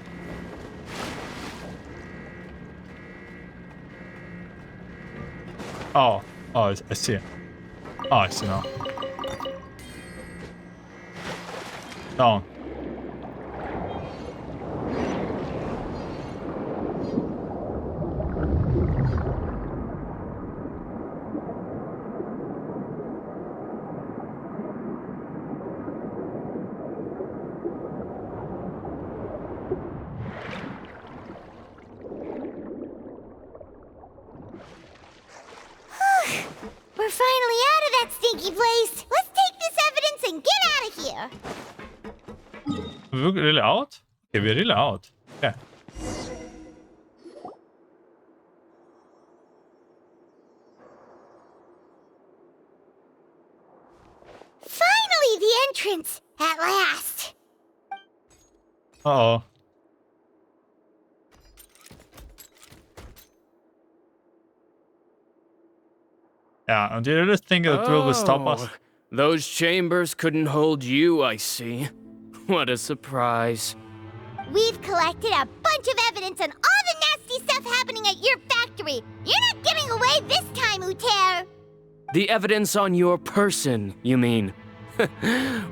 Oh, I see it. Oh, I see now. Down. We're finally out of that stinky place. Let's take this evidence and get out of here. We're really out? Okay, we're really out. Okay. Finally, the entrance. At last. Uh-oh. Yeah, do you really think it will stop us? Those chambers couldn't hold you, I see. What a surprise. We've collected a bunch of evidence on all the nasty stuff happening at your factory. You're not getting away this time, Uther. The evidence on your person, you mean?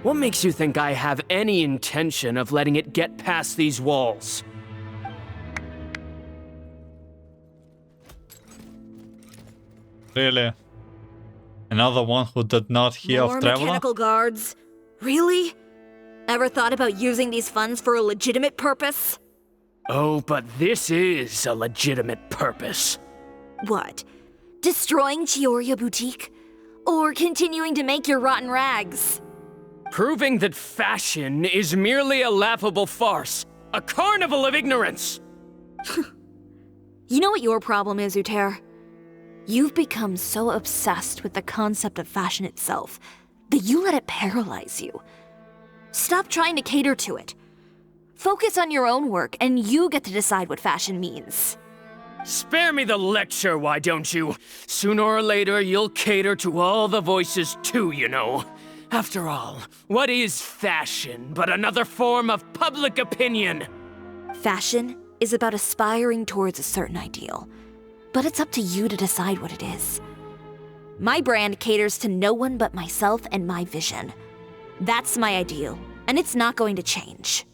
What makes you think I have any intention of letting it get past these walls? Really? Another one who did not hear More of Traveler? mechanical guards? Really? Ever thought about using these funds for a legitimate purpose? Oh, but this is a legitimate purpose. What? Destroying Chioria Boutique? Or continuing to make your rotten rags? Proving that fashion is merely a laughable farce. A carnival of ignorance! You know what your problem is, Uther? You've become so obsessed with the concept of fashion itself that you let it paralyze you. Stop trying to cater to it. Focus on your own work, and you get to decide what fashion means. Spare me the lecture, why don't you? Sooner or later, you'll cater to all the voices too, you know. After all, what is fashion but another form of public opinion? Fashion is about aspiring towards a certain ideal, but it's up to you to decide what it is. My brand caters to no one but myself and my vision. That's my ideal, and it's not going to change.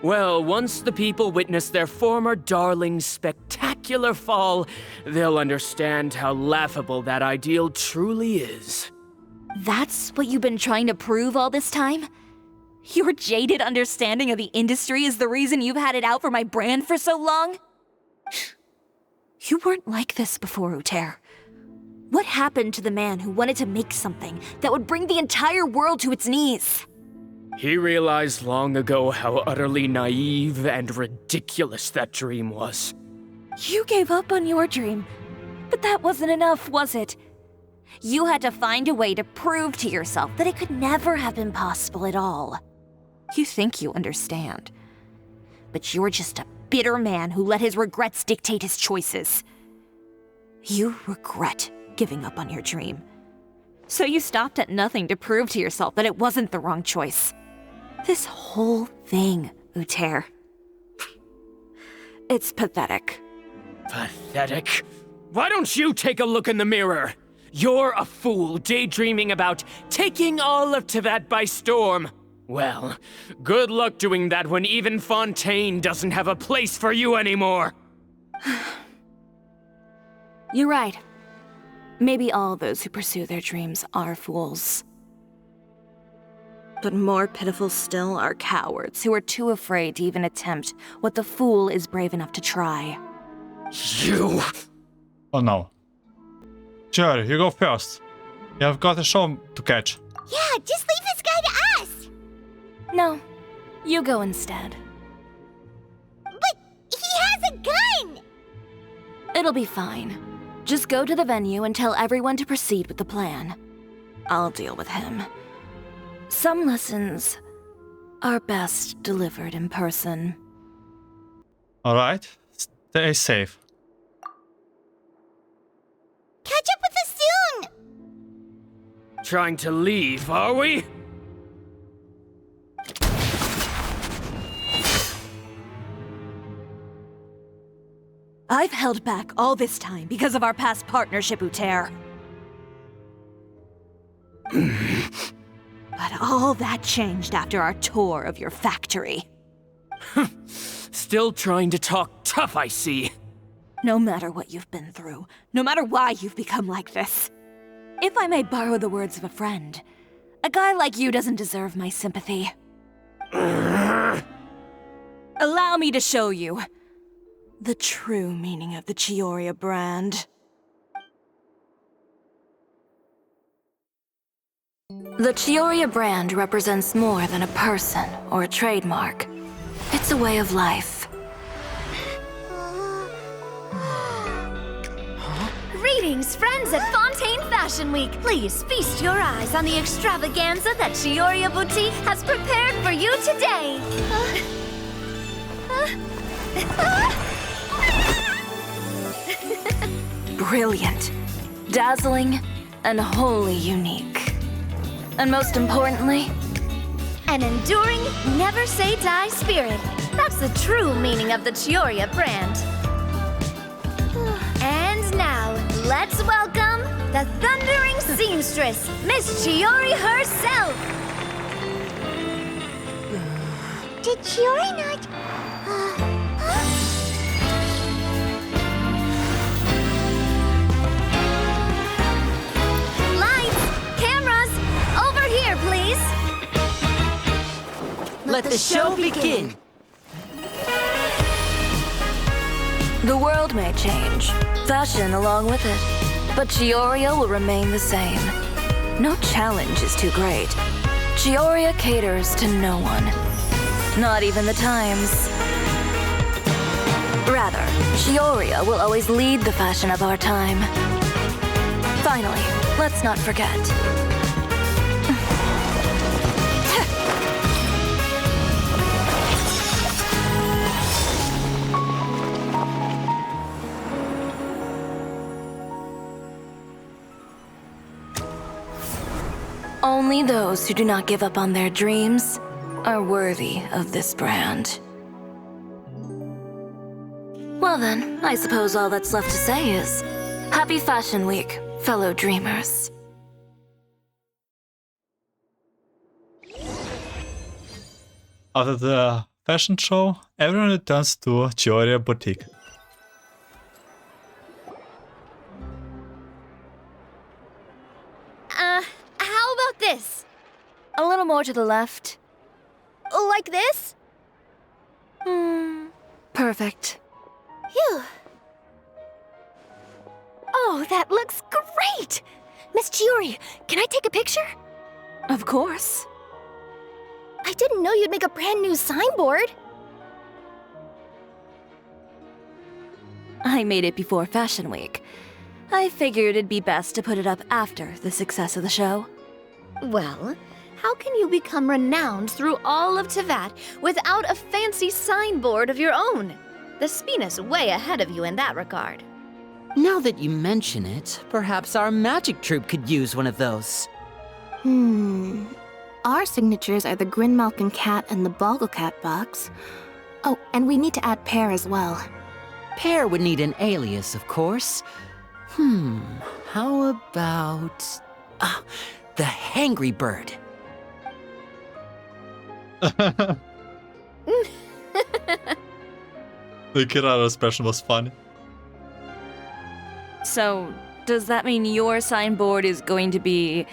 Well, once the people witness their former darling's spectacular fall, they'll understand how laughable that ideal truly is. That's what you've been trying to prove all this time? Your jaded understanding of the industry is the reason you've had it out for my brand for so long? You weren't like this before, Uther. What happened to the man who wanted to make something that would bring the entire world to its knees? He realized long ago how utterly naive and ridiculous that dream was. You gave up on your dream, but that wasn't enough, was it? You had to find a way to prove to yourself that it could never have been possible at all. You think you understand, but you're just a bitter man who let his regrets dictate his choices. You regret giving up on your dream. So you stopped at nothing to prove to yourself that it wasn't the wrong choice. This whole thing, Uther. It's pathetic. Pathetic? Why don't you take a look in the mirror? You're a fool daydreaming about taking all of Tibet by storm. Well, good luck doing that when even Fontaine doesn't have a place for you anymore. You're right. Maybe all those who pursue their dreams are fools. But more pitiful still are cowards who are too afraid to even attempt what the fool is brave enough to try. You! Oh no. Chiori, you go first. You have got a show to catch. Yeah, just leave this guy to us. No. You go instead. But he has a gun! It'll be fine. Just go to the venue and tell everyone to proceed with the plan. I'll deal with him. Some lessons are best delivered in person. Alright, stay safe. Catch up with us soon! Trying to leave, are we? I've held back all this time because of our past partnership, Uther. But all that changed after our tour of your factory. Still trying to talk tough, I see. No matter what you've been through, no matter why you've become like this. If I may borrow the words of a friend, a guy like you doesn't deserve my sympathy. Allow me to show you the true meaning of the Chioria brand. The Chioria brand represents more than a person or a trademark. It's a way of life. Greetings, friends at Fontaine Fashion Week. Please feast your eyes on the extravaganza that Chioria Boutique has prepared for you today. Brilliant, dazzling, and wholly unique. And most importantly, an enduring, never-say-die spirit. That's the true meaning of the Chioria brand. And now, let's welcome the thundering seamstress, Miss Chiori herself! Did Chiori not... Lights! Cameras! Over here, please! Let the show begin! The world may change, fashion along with it, but Chioria will remain the same. No challenge is too great. Chioria caters to no one, not even the times. Rather, Chioria will always lead the fashion of our time. Finally, let's not forget. Only those who do not give up on their dreams are worthy of this brand. Well then, I suppose all that's left to say is, Happy Fashion Week, fellow dreamers. After the fashion show, everyone returns to Chioria Boutique. How about this? A little more to the left. Like this? Perfect. Phew. Oh, that looks great! Miss Chiori, can I take a picture? Of course. I didn't know you'd make a brand new signboard. I made it before Fashion Week. I figured it'd be best to put it up after the success of the show. Well, how can you become renowned through all of Tevat without a fancy signboard of your own? The Spina's way ahead of you in that regard. Now that you mention it, perhaps our magic troupe could use one of those. Our signatures are the Grinmalkin cat and the Bogglecat box. Oh, and we need to add Pear as well. Pear would need an alias, of course. How about... the Hangry Bird. The Kirara expression was funny. So, does that mean your signboard is going to be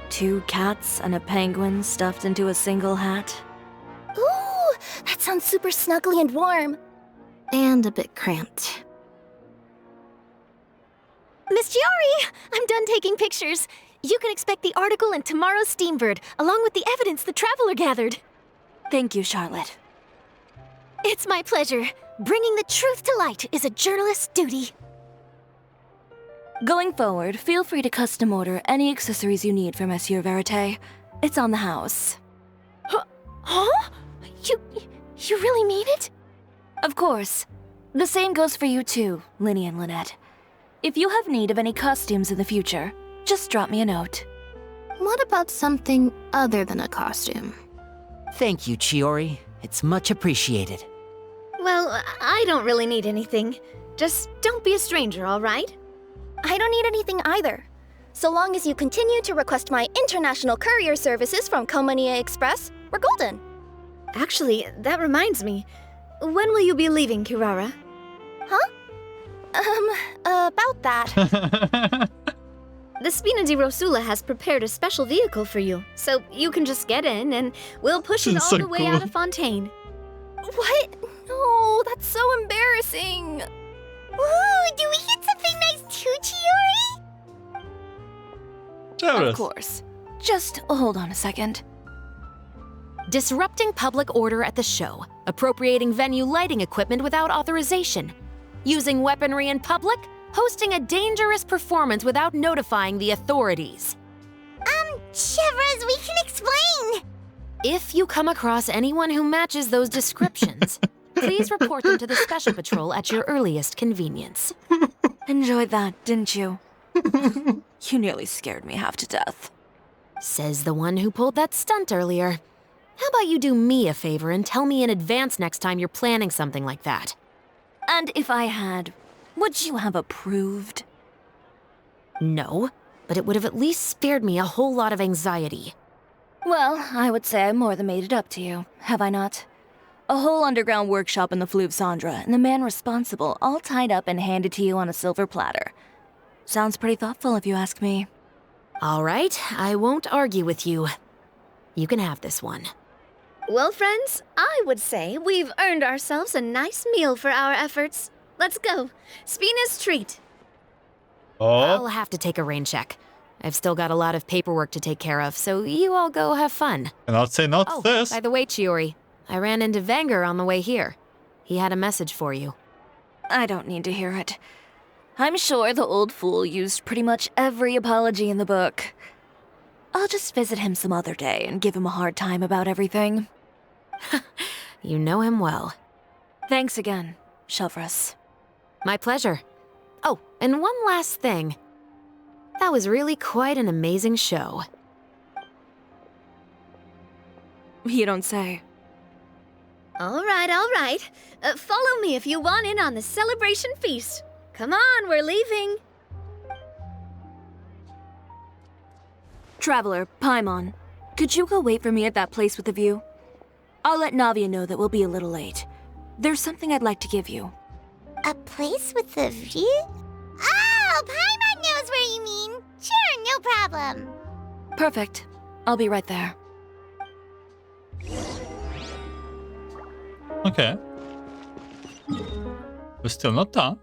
2 cats and a penguin stuffed into a single hat? Ooh, that sounds super snuggly and warm. And a bit cramped. Miss Chiori, I'm done taking pictures. You can expect the article in tomorrow's Steambird, along with the evidence the Traveler gathered. Thank you, Charlotte. It's my pleasure. Bringing the truth to light is a journalist's duty. Going forward, feel free to custom order any accessories you need for Monsieur Verite. It's on the house. Huh? You really mean it? Of course. The same goes for you too, Linny and Lynette. If you have need of any costumes in the future, just drop me a note. What about something other than a costume? Thank you, Chiori. It's much appreciated. Well, I don't really need anything. Just don't be a stranger, all right? I don't need anything either. So long as you continue to request my international courier services from Komania Express, we're golden. Actually, that reminds me. When will you be leaving, Kirara? Huh? About that. The Spina di Rosula has prepared a special vehicle for you, so you can just get in and we'll push it all the way out of Fontaine. What? No, that's so embarrassing. Ooh, do we get something nice too, Chiori? Of course. Just hold on a second. Disrupting public order at the show, appropriating venue lighting equipment without authorization, using weaponry in public, hosting a dangerous performance without notifying the authorities. Chevras, we can explain. If you come across anyone who matches those descriptions, please report them to the Special Patrol at your earliest convenience. Enjoyed that, didn't you? You nearly scared me half to death. Says the one who pulled that stunt earlier. How about you do me a favor and tell me in advance next time you're planning something like that? And if I had, would you have approved? No, but it would have at least spared me a whole lot of anxiety. Well, I would say I more than made it up to you, have I not? A whole underground workshop in the Fleuve Cendra, and the man responsible all tied up and handed to you on a silver platter. Sounds pretty thoughtful if you ask me. All right, I won't argue with you. You can have this one. Well, friends, I would say we've earned ourselves a nice meal for our efforts. Let's go. Spina's treat. I'll have to take a rain check. I've still got a lot of paperwork to take care of, so you all go have fun. And I'd say not this. By the way, Chiori, I ran into Wenger on the way here. He had a message for you. I don't need to hear it. I'm sure the old fool used pretty much every apology in the book. I'll just visit him some other day and give him a hard time about everything. You know him well. Thanks again, Chiories. My pleasure. Oh, and one last thing. That was really quite an amazing show. You don't say. All right. Follow me if you want in on the celebration feast. Come on, we're leaving. Traveler, Paimon, could you go wait for me at that place with the view? I'll let Navia know that we'll be a little late. There's something I'd like to give you. A place with a view? Oh, Paimon knows where you mean. Sure, no problem. Perfect. I'll be right there. Okay. We're still not done.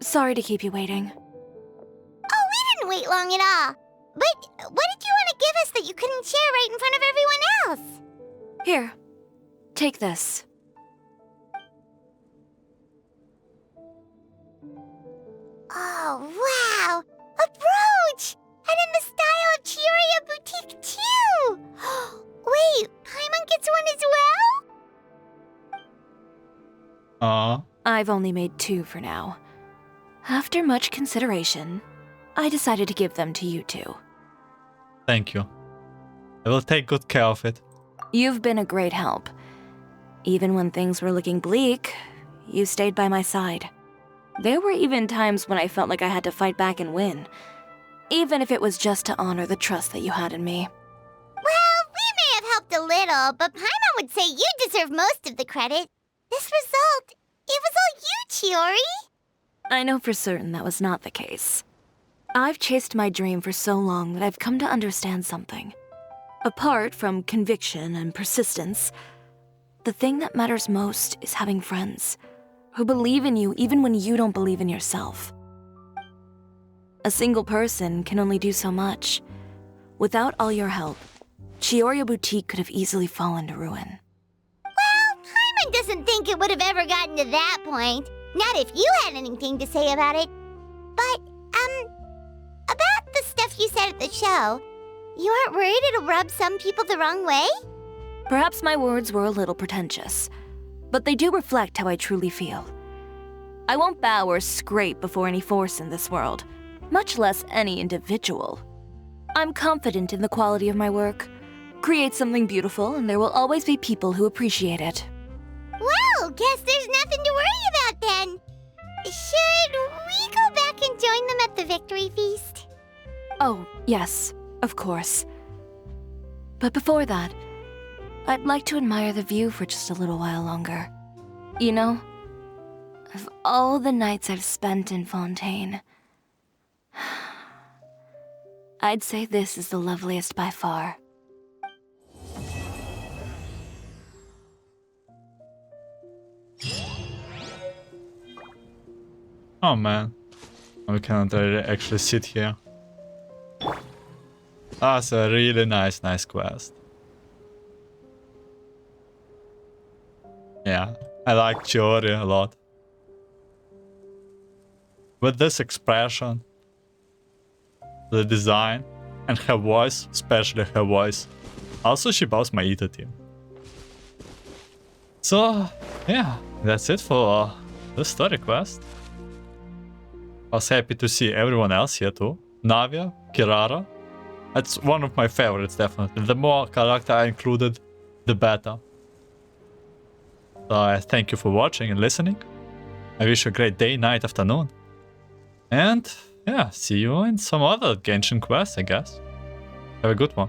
Sorry to keep you waiting. Oh, we didn't wait long at all. But what did you want to give us that you couldn't share right in front of everyone else? Here, take this. Oh, wow! A brooch! And in the style of Chioria Boutique, too! Wait, Paimon gets one as well? I've only made 2 for now. After much consideration, I decided to give them to you two. Thank you. I will take good care of it. You've been a great help. Even when things were looking bleak, you stayed by my side. There were even times when I felt like I had to fight back and win, even if it was just to honor the trust that you had in me. Well, we may have helped a little, but Paimon would say you deserve most of the credit. This result, it was all you, Chiori. I know for certain that was not the case. I've chased my dream for so long that I've come to understand something. Apart from conviction and persistence, the thing that matters most is having friends who believe in you even when you don't believe in yourself. A single person can only do so much. Without all your help, Chioria Boutique could have easily fallen to ruin. Well, Hyman doesn't think it would have ever gotten to that point. Not if you had anything to say about it. But, about the stuff you said at the show, you aren't worried it'll rub some people the wrong way? Perhaps my words were a little pretentious, but they do reflect how I truly feel. I won't bow or scrape before any force in this world, much less any individual. I'm confident in the quality of my work. Create something beautiful, and there will always be people who appreciate it. Well, guess there's nothing to worry about then. Should we go back and join them at the victory feast? Oh, yes, of course. But before that, I'd like to admire the view for just a little while longer. You know, of all the nights I've spent in Fontaine, I'd say this is the loveliest by far. Oh man, we cannot actually sit here. That's a really nice quest. Yeah, I like Chiori a lot. With this expression, the design, and her voice, especially her voice. Also, she bows my Uther team. So, yeah, that's it for the story quest. I was happy to see everyone else here too. Navia, Kirara. That's one of my favorites, definitely. The more character I included, the better. So I thank you for watching and listening. I wish you a great day, night, afternoon. And yeah, see you in some other Genshin quest, I guess. Have a good one.